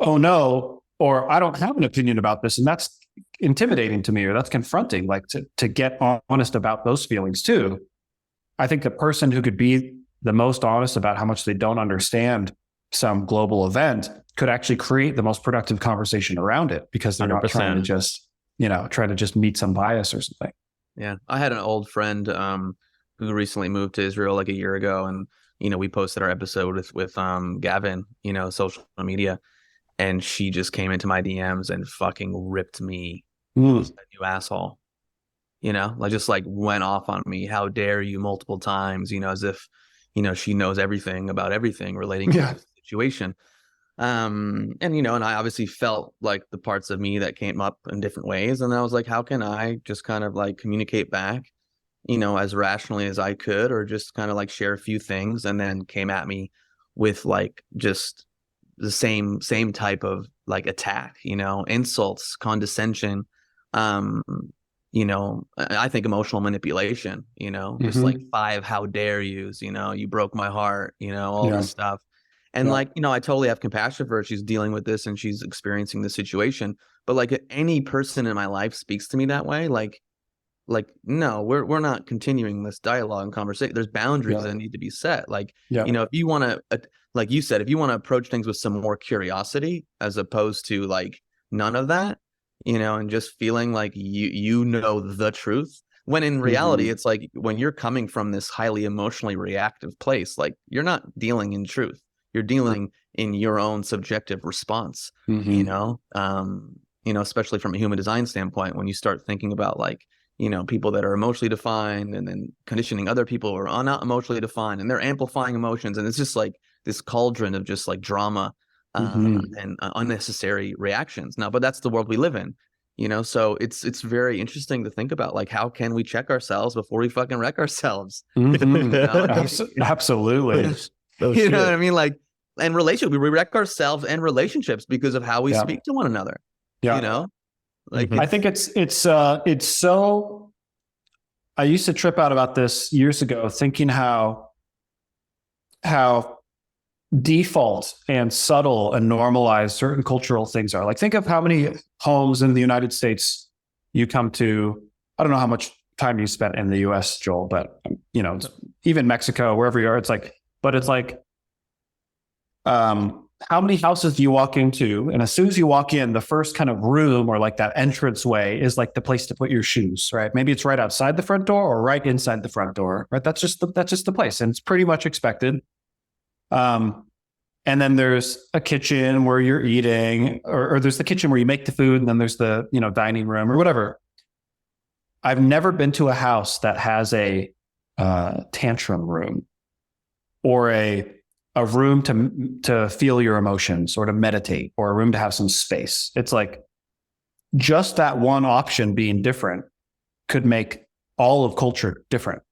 oh no, or I don't have an opinion about this. And that's intimidating to me, or that's confronting, like to get honest about those feelings too. I think the person who could be the most honest about how much they don't understand some global event could actually create the most productive conversation around it, because they're 100%. Not trying to just, try to just meet some bias or something. Yeah. I had an old friend who recently moved to Israel like a year ago. And, we posted our episode with Gavin, social media. And she just came into my DMs and fucking ripped me a new asshole. Just went off on me. How dare you, multiple times, as if, she knows everything about everything relating to the situation. And I obviously felt like the parts of me that came up in different ways. And I was like, how can I just kind of communicate back, as rationally as I could, or just kind of share a few things, and then came at me with just the same type of attack, insults, condescension, I think emotional manipulation, just 5 how dare yous, you broke my heart, all this stuff. And I totally have compassion for her. She's dealing with this and she's experiencing the situation. But any person in my life speaks to me that way, no, we're not continuing this dialogue and conversation. There's boundaries that need to be set. If you want to, like you said, if you want to approach things with some more curiosity, as opposed to none of that, and just feeling the truth, when in reality, it's when you're coming from this highly emotionally reactive place, you're not dealing in truth. You're dealing in your own subjective response, especially from a human design standpoint, when you start thinking about people that are emotionally defined and then conditioning other people who are not emotionally defined, and they're amplifying emotions. And it's just this cauldron of just drama and unnecessary reactions. Now, but that's the world we live in, so it's very interesting to think about, how can we check ourselves before we fucking wreck ourselves? Absolutely. You know what I mean? And relationship, we wreck ourselves and relationships because of how we speak to one another. I think it's so, I used to trip out about this years ago, thinking how default and subtle and normalized certain cultural things are. Think of how many homes in the United States you come to. I don't know how much time you spent in the US, Joel, but even Mexico, wherever you are, how many houses do you walk into? And as soon as you walk in, the first kind of room or that entrance way is the place to put your shoes, right? Maybe it's right outside the front door or right inside the front door, right? That's just the place. And it's pretty much expected. And then there's a kitchen where you're eating, or there's the kitchen where you make the food. And then there's the, dining room or whatever. I've never been to a house that has a tantrum room, or a room to feel your emotions, or to meditate, or a room to have some space. It's just that one option being different could make all of culture different.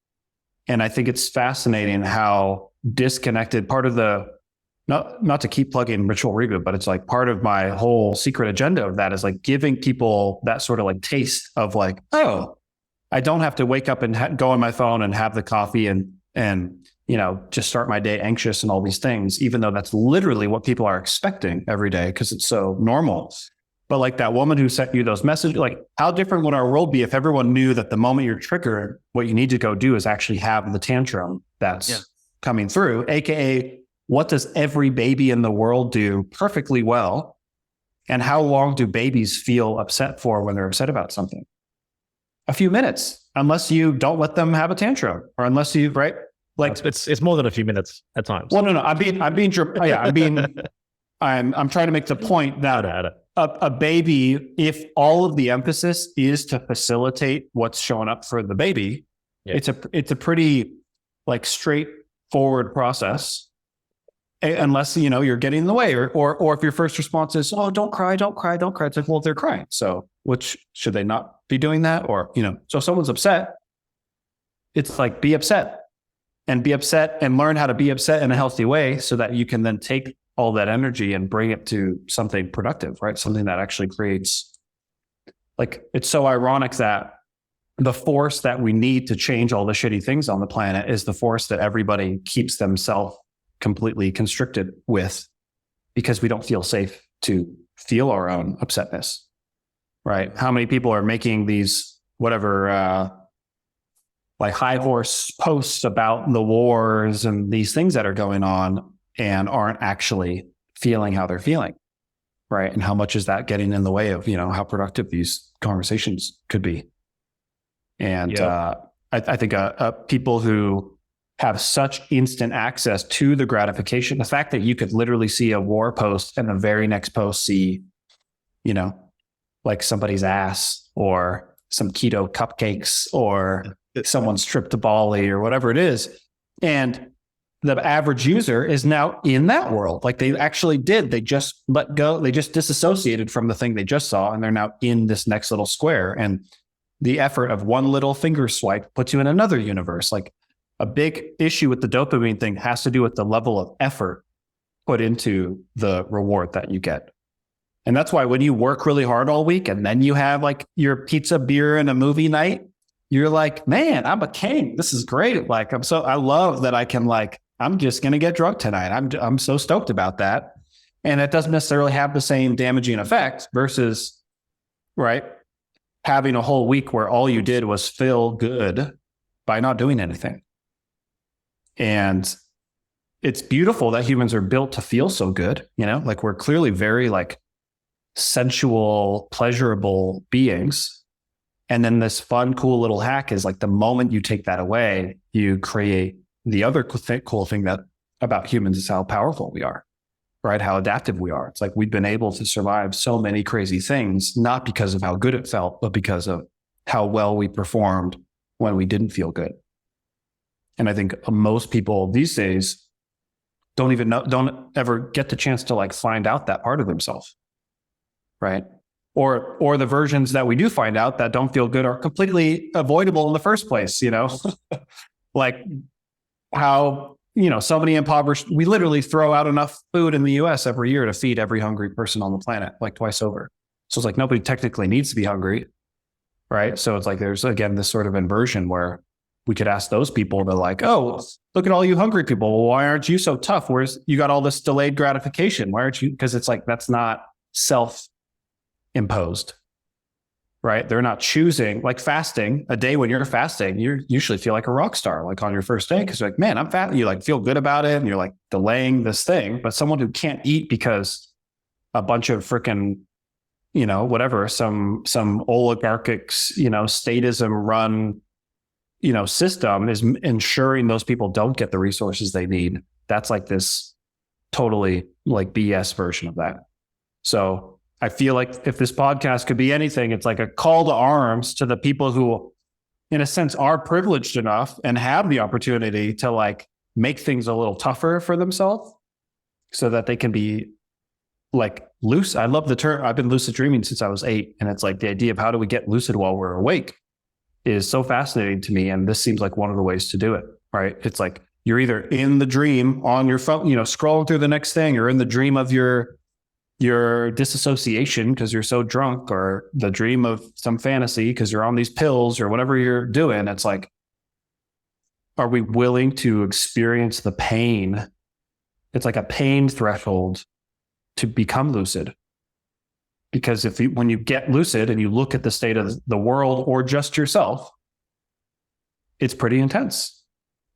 And I think it's fascinating how disconnected part of the, not to keep plugging Ritual Reboot, but it's part of my whole secret agenda of that is giving people that sort of taste of oh, I don't have to wake up and go on my phone and have the coffee and just start my day anxious and all these things, even though that's literally what people are expecting every day because it's so normal. But that woman who sent you those messages, how different would our world be if everyone knew that the moment you're triggered, what you need to go do is actually have the tantrum that's coming through, AKA what does every baby in the world do perfectly well? And how long do babies feel upset for when they're upset about something? A few minutes, unless you don't let them have a tantrum, or unless you, right? It's more than a few minutes at times. Well, no, I'm trying to make the point that a baby, if all of the emphasis is to facilitate what's showing up for the baby, it's a pretty straightforward process, unless you're getting in the way, or if your first response is, oh, don't cry. It's well, they're crying, so which should they not be doing that? Or so if someone's upset, it's be upset. and be upset and learn how to be upset in a healthy way so that you can then take all that energy and bring it to something productive, right? Something that actually creates, like, it's so ironic that the force that we need to change all the shitty things on the planet is the force that everybody keeps themselves completely constricted with, because we don't feel safe to feel our own upsetness, right? How many people are making these whatever like high horse posts about the wars and these things that are going on and aren't actually feeling how they're feeling, right? And how much is that getting in the way of, how productive these conversations could be? And I think people who have such instant access to the gratification, the fact that you could literally see a war post and the very next post see, like somebody's ass or some keto cupcakes or someone's trip to Bali or whatever it is. And the average user is now in that world. Like they actually they just let go. They just disassociated from the thing they just saw. And they're now in this next little square. And the effort of one little finger swipe puts you in another universe. Like a big issue with the dopamine thing has to do with the level of effort put into the reward that you get. And that's why when you work really hard all week and then you have like your pizza, beer, and a movie night, you're like, man, I'm a king. This is great. Like, I love that I can I'm just going to get drunk tonight. I'm so stoked about that. And it doesn't necessarily have the same damaging effect versus, right, having a whole week where all you did was feel good by not doing anything. And it's beautiful that humans are built to feel so good. Like we're clearly very sensual, pleasurable beings. And then this fun, cool little hack is like the moment you take that away, you create the other cool thing that about humans is how powerful we are, right? How adaptive we are. It's like we've been able to survive so many crazy things, not because of how good it felt, but because of how well we performed when we didn't feel good. And I think most people these days don't ever get the chance to find out that part of themselves, right? Or the versions that we do find out that don't feel good are completely avoidable in the first place, like how, so many impoverished, we literally throw out enough food in the US every year to feed every hungry person on the planet, like twice over. So it's like nobody technically needs to be hungry, right? So it's like there's, again, this sort of inversion where we could ask those people to oh, look at all you hungry people. Well, why aren't you so tough? Where's you got all this delayed gratification? Why aren't you? Because it's like, that's not self-imposed, right? They're not choosing, like fasting. A day when you're fasting, you usually feel like a rock star, like on your first day, because you're like, man, I'm fat. You feel good about it, and you're delaying this thing. But someone who can't eat because a bunch of freaking, whatever, some oligarchic, statism run, system is ensuring those people don't get the resources they need. That's like this totally BS version of that. So I feel like if this podcast could be anything, it's like a call to arms to the people who, in a sense, are privileged enough and have the opportunity to make things a little tougher for themselves so that they can be loose. I love the term. I've been lucid dreaming since I was 8. And it's the idea of how do we get lucid while we're awake is so fascinating to me. And this seems like one of the ways to do it, right? It's you're either in the dream on your phone, scrolling through the next thing, or in the dream of your disassociation because you're so drunk, or the dream of some fantasy because you're on these pills or whatever you're doing. It's are we willing to experience the pain? It's like a pain threshold to become lucid. Because when you get lucid and you look at the state of the world or just yourself, it's pretty intense.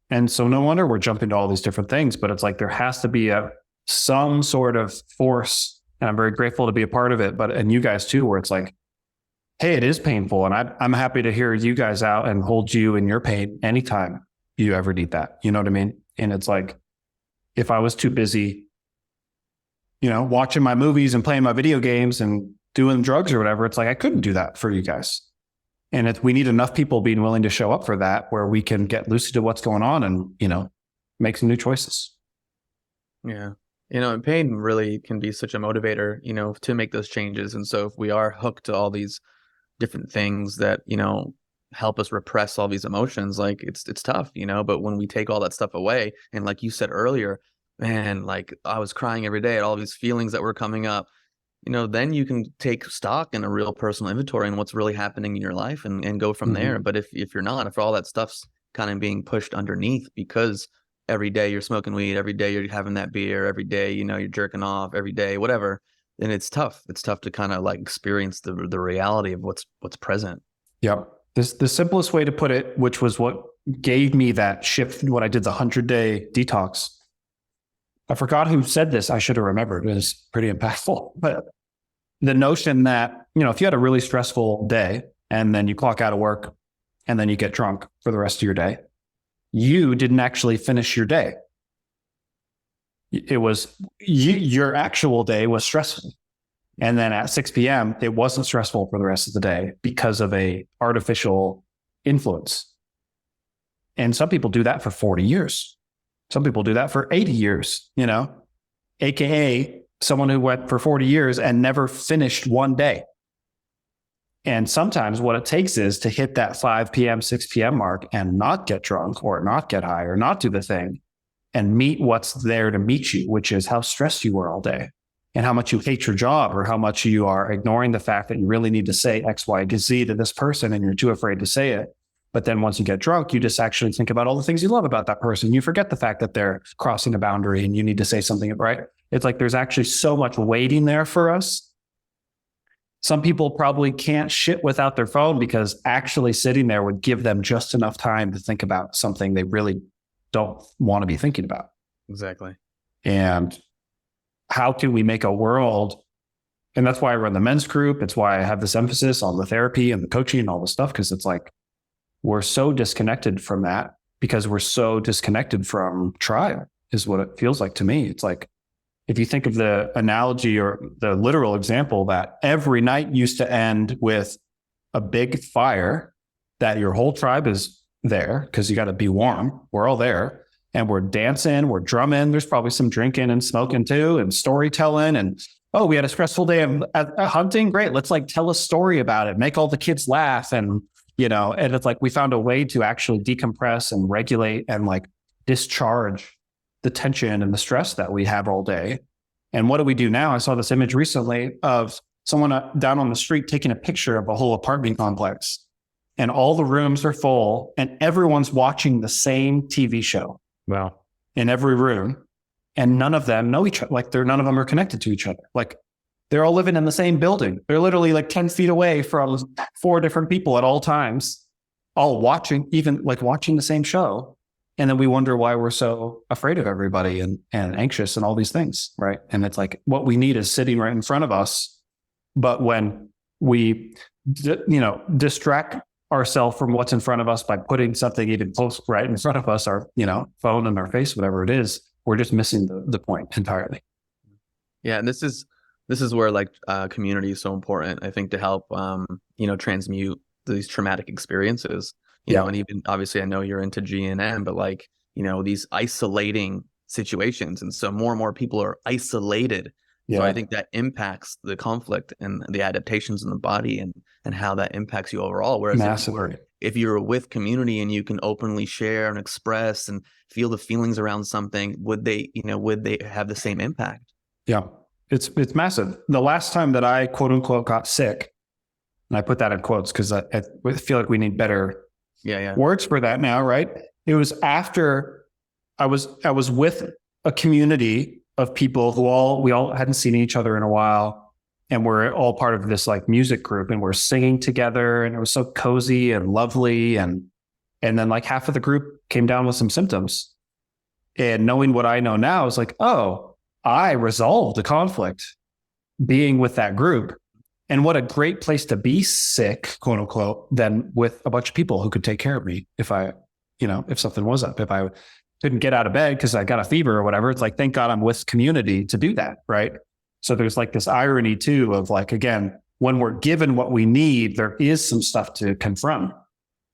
And so no wonder we're jumping to all these different things, but it's there has to be some sort of force. And I'm very grateful to be a part of it, and you guys too, where it's hey, it is painful. And I'm happy to hear you guys out and hold you in your pain anytime you ever need that. You know what I mean? And it's if I was too busy, watching my movies and playing my video games and doing drugs or whatever, it's I couldn't do that for you guys. And we need enough people being willing to show up for that, where we can get lucid to what's going on and, make some new choices. Yeah. And pain really can be such a motivator, to make those changes. And so if we are hooked to all these different things that, help us repress all these emotions. Like it's tough, but when we take all that stuff away, and like you said earlier, man, like I was crying every day at all these feelings that were coming up, then you can take stock in a real personal inventory and what's really happening in your life and go from there. But if you're not, if all that stuff's kind of being pushed underneath because every day you're smoking weed, every day you're having that beer, every day, you're jerking off, every day, whatever, then it's tough. It's tough to kind of like experience the reality of what's present. Yep. The simplest way to put it, which was what gave me that shift when I did the 100-day detox. I forgot who said this. I should have remembered. It was pretty impactful. But the notion that, if you had a really stressful day and then you clock out of work and then you get drunk for the rest of your day, you didn't actually finish your day. It was your actual day was stressful. And then at 6 p.m., it wasn't stressful for the rest of the day because of a artificial influence. And some people do that for 40 years. Some people do that for 80 years, AKA someone who went for 40 years and never finished one day. And sometimes what it takes is to hit that 5 p.m., 6 p.m. mark and not get drunk or not get high or not do the thing and meet what's there to meet you, which is how stressed you were all day and how much you hate your job or how much you are ignoring the fact that you really need to say X, Y, Z to this person and you're too afraid to say it. But then once you get drunk, you just actually think about all the things you love about that person. You forget the fact that they're crossing a boundary and you need to say something, right? It's like there's actually so much waiting there for us. Some people probably can't shit without their phone because actually sitting there would give them just enough time to think about something they really don't want to be thinking about. Exactly. And how can we make a world? And that's why I run the men's group. It's why I have this emphasis on the therapy and the coaching and all this stuff, because it's like, we're so disconnected from that because we're so disconnected from tribe is what it feels like to me. It's like, if you think of the analogy or the literal example that every night used to end with a big fire, that your whole tribe is there because you got to be warm. We're all there and we're dancing, we're drumming. There's probably some drinking and smoking too and storytelling. And, oh, we had a stressful day of hunting. Great. Let's like tell a story about it, make all the kids laugh. And, and it's like we found a way to actually decompress and regulate and like discharge the tension and the stress that we have all day. And what do we do now? I saw this image recently of someone down on the street taking a picture of a whole apartment complex and all the rooms are full and everyone's watching the same TV show. Wow. In every room. And none of them know each other. Like none of them are connected to each other. Like they're all living in the same building. They're literally like 10 feet away from 4 different people at all times, all watching the same show. And then we wonder why we're so afraid of everybody and anxious and all these things, right? And it's like what we need is sitting right in front of us. But when we, distract ourselves from what's in front of us by putting something even close right in front of us, our, phone in our face, whatever it is, we're just missing the point entirely. Yeah, and this is where like community is so important, I think, to help transmute these traumatic experiences. You know, and even obviously I know you're into G&M, but like, these isolating situations. And so more and more people are isolated. Yeah. So I think that impacts the conflict and the adaptations in the body and how that impacts you overall. Whereas if you're with community and you can openly share and express and feel the feelings around something, would they have the same impact? Yeah, it's massive. The last time that I quote unquote got sick, and I put that in quotes because I feel like we need better words for that now, right? It was after I was with a community of people who we all hadn't seen each other in a while, and we're all part of this like music group, and we're singing together, and it was so cozy and lovely, and then like half of the group came down with some symptoms, and knowing what I know now is like, oh, I resolved the conflict being with that group. And what a great place to be sick, quote unquote, than with a bunch of people who could take care of me if if something was up, if I couldn't get out of bed because I got a fever or whatever. It's like, thank God I'm with community to do that. Right. So there's like this irony too of like, again, when we're given what we need, there is some stuff to confront.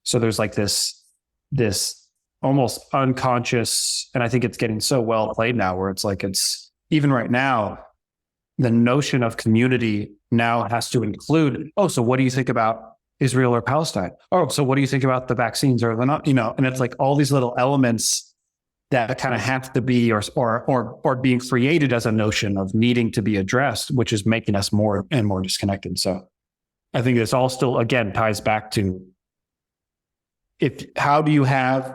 So there's like this almost unconscious, and I think it's getting so well played now where it's like, it's even right now, the notion of community now has to include, so what do you think about Israel or Palestine? Oh, so what do you think about the vaccines or the not? And it's like all these little elements that kind of have to be or being created as a notion of needing to be addressed, which is making us more and more disconnected. So I think this all still, again, ties back to how do you have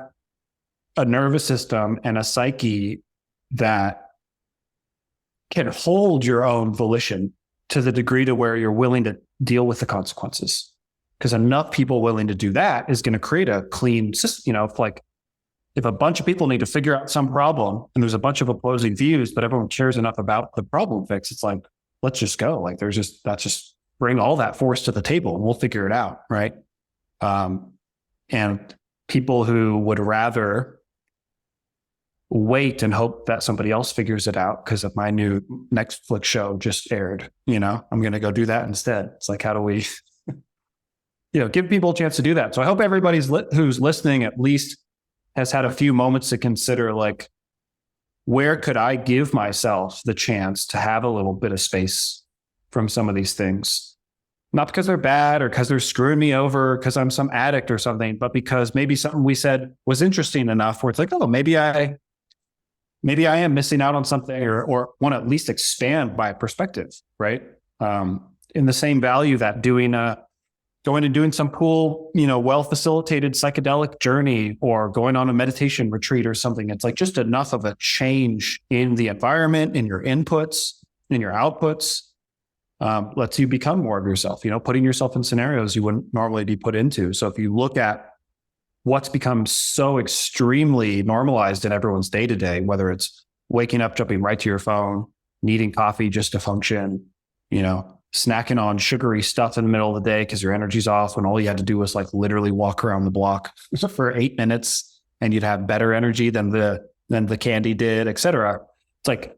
a nervous system and a psyche that can hold your own volition to the degree to where you're willing to deal with the consequences. Because enough people willing to do that is going to create a clean system. If a bunch of people need to figure out some problem and there's a bunch of opposing views, but everyone cares enough about the problem fix, it's like, let's just go. Like that's just bring all that force to the table and we'll figure it out. Right. And people who would rather wait and hope that somebody else figures it out because of my new Netflix show just aired, I'm going to go do that instead. It's like, how do we, give people a chance to do that? So I hope everybody's who's listening at least has had a few moments to consider, like, where could I give myself the chance to have a little bit of space from some of these things? Not because they're bad or because they're screwing me over, because I'm some addict or something, but because maybe something we said was interesting enough where it's like, oh, maybe I am missing out on something or want to at least expand my perspective, right? In the same value that going and doing some cool, well-facilitated psychedelic journey or going on a meditation retreat or something. It's like just enough of a change in the environment, in your inputs, in your outputs, lets you become more of yourself, putting yourself in scenarios you wouldn't normally be put into. So if you look at what's become so extremely normalized in everyone's day-to-day, whether it's waking up, jumping right to your phone, needing coffee just to function, snacking on sugary stuff in the middle of the day because your energy's off when all you had to do was like literally walk around the block for 8 minutes and you'd have better energy than the candy did, et cetera. It's like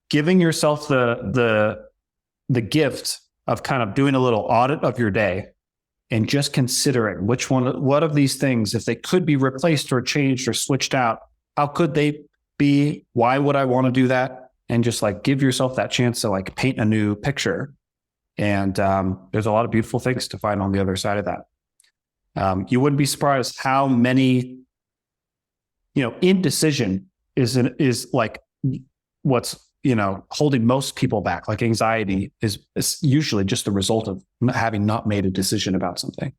giving yourself the gift of kind of doing a little audit of your day and just considering what of these things, if they could be replaced or changed or switched out, how could they be? Why would I want to do that? And just like give yourself that chance to like paint a new picture. And there's a lot of beautiful things to find on the other side of that. You wouldn't be surprised how many, indecision is like what's, holding most people back. Like anxiety is usually just the result of having not made a decision about something.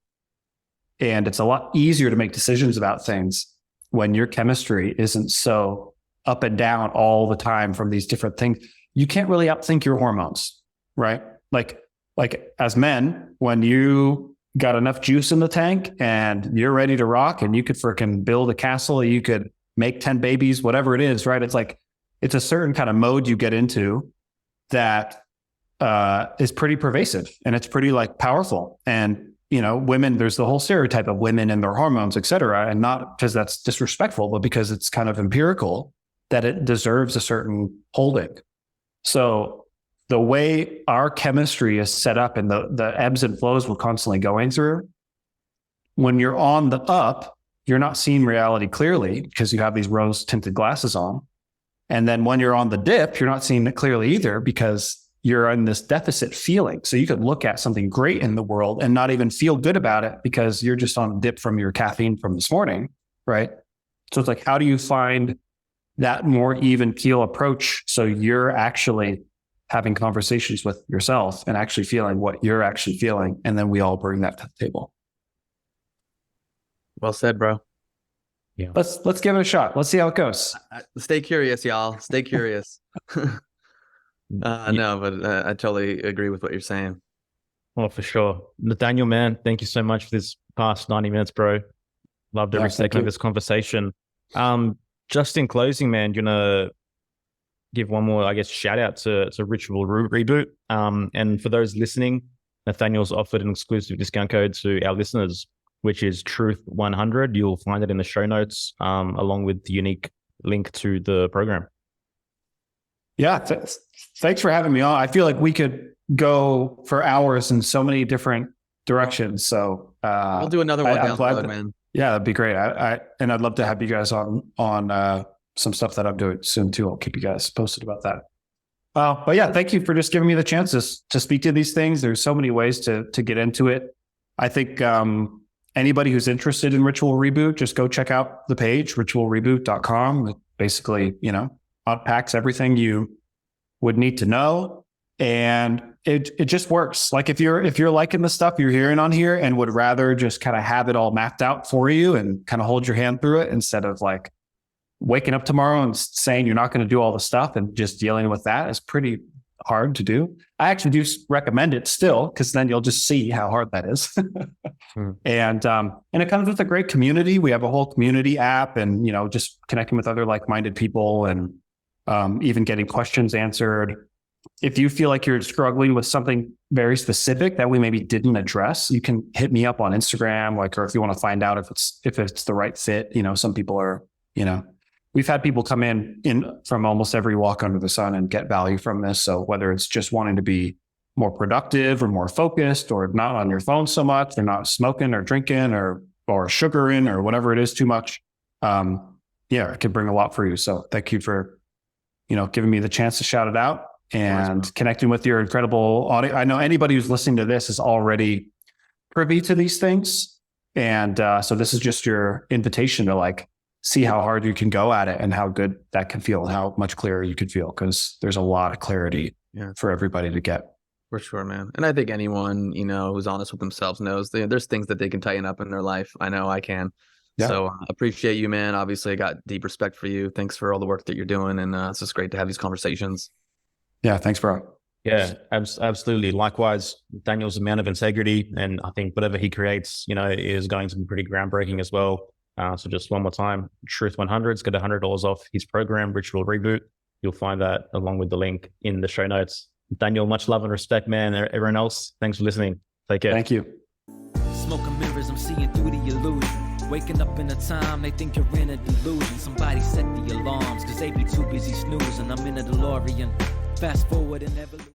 And it's a lot easier to make decisions about things when your chemistry isn't so up and down all the time from these different things. You can't really outthink your hormones, right? Like as men, when you got enough juice in the tank and you're ready to rock and you could freaking build a castle, you could make 10 babies, whatever it is, right? It's like, it's a certain kind of mode you get into that is pretty pervasive and it's pretty like powerful. And, women, there's the whole stereotype of women and their hormones, et cetera. And not because that's disrespectful, but because it's kind of empirical that it deserves a certain holding. So the way our chemistry is set up and the ebbs and flows we're constantly going through, when you're on the up, you're not seeing reality clearly because you have these rose tinted glasses on. And then when you're on the dip, you're not seeing it clearly either because you're in this deficit feeling. So you could look at something great in the world and not even feel good about it because you're just on a dip from your caffeine from this morning, right? So it's like, how do you find that more even keel approach so you're actually having conversations with yourself and actually feeling what you're actually feeling? And then we all bring that to the table. Well said, bro. Yeah. Let's give it a shot. Let's see how it goes. Stay curious, y'all. Stay curious. No, but I totally agree with what you're saying. Oh, for sure. Nathaniel, man, thank you so much for this past 90 minutes, bro. Loved every second of this conversation. Just in closing, man, you want to give one more, I guess, shout out to Ritual Reboot. And for those listening, Nathaniel's offered an exclusive discount code to our listeners, which is Truth100. You'll find it in the show notes, along with the unique link to the program. Yeah. Thanks for having me on. I feel like we could go for hours in so many different directions. So we'll do another one down the road, man. Yeah, that'd be great. And I'd love to have you guys on some stuff that I'm doing soon too. I'll keep you guys posted about that. But yeah, thank you for just giving me the chances to speak to these things. There's so many ways to get into it. I think anybody who's interested in Ritual Reboot, just go check out the page, ritualreboot.com. It basically, unpacks everything you would need to know. And it just works. Like if you're liking the stuff you're hearing on here and would rather just kind of have it all mapped out for you and kind of hold your hand through it instead of like waking up tomorrow and saying you're not going to do all the stuff and just dealing with that is pretty hard to do. I actually do recommend it still, because then you'll just see how hard that is. And it comes with a great community. We have a whole community app, and just connecting with other like-minded people, and even getting questions answered. If you feel like you're struggling with something very specific that we maybe didn't address, you can hit me up on Instagram, or if you want to find out if it's the right fit. Some people are, we've had people come in from almost every walk under the sun and get value from this. So whether it's just wanting to be more productive or more focused, or not on your phone so much, or not smoking or drinking or sugaring or whatever it is too much, it can bring a lot for you. So thank you for, giving me the chance to shout it out and connecting with your incredible audience. I know anybody who's listening to this is already privy to these things. And so this is just your invitation to like, see how hard you can go at it and how good that can feel and how much clearer you could feel, because there's a lot of clarity for everybody to get. For sure, man. And I think anyone, who's honest with themselves knows there's things that they can tighten up in their life. I know I can. Yeah. So appreciate you, man. Obviously, I got deep respect for you. Thanks for all the work that you're doing. And it's just great to have these conversations. Yeah. Thanks, bro. Yeah, absolutely. Likewise, Daniel's a man of integrity. And I think whatever he creates, is going to be pretty groundbreaking as well. So just one more time, Truth 100's got $100 off his program, Ritual Reboot. You'll find that along with the link in the show notes. Daniel, much love and respect, man. Everyone else, thanks for listening. Take care. Thank you. Smoking mirrors, I'm seeing through the illusion. Waking up in a time, they think you're in a delusion. Somebody set the alarms, cause they be too busy snoozing. I'm in a DeLorean. Fast forward and evolution.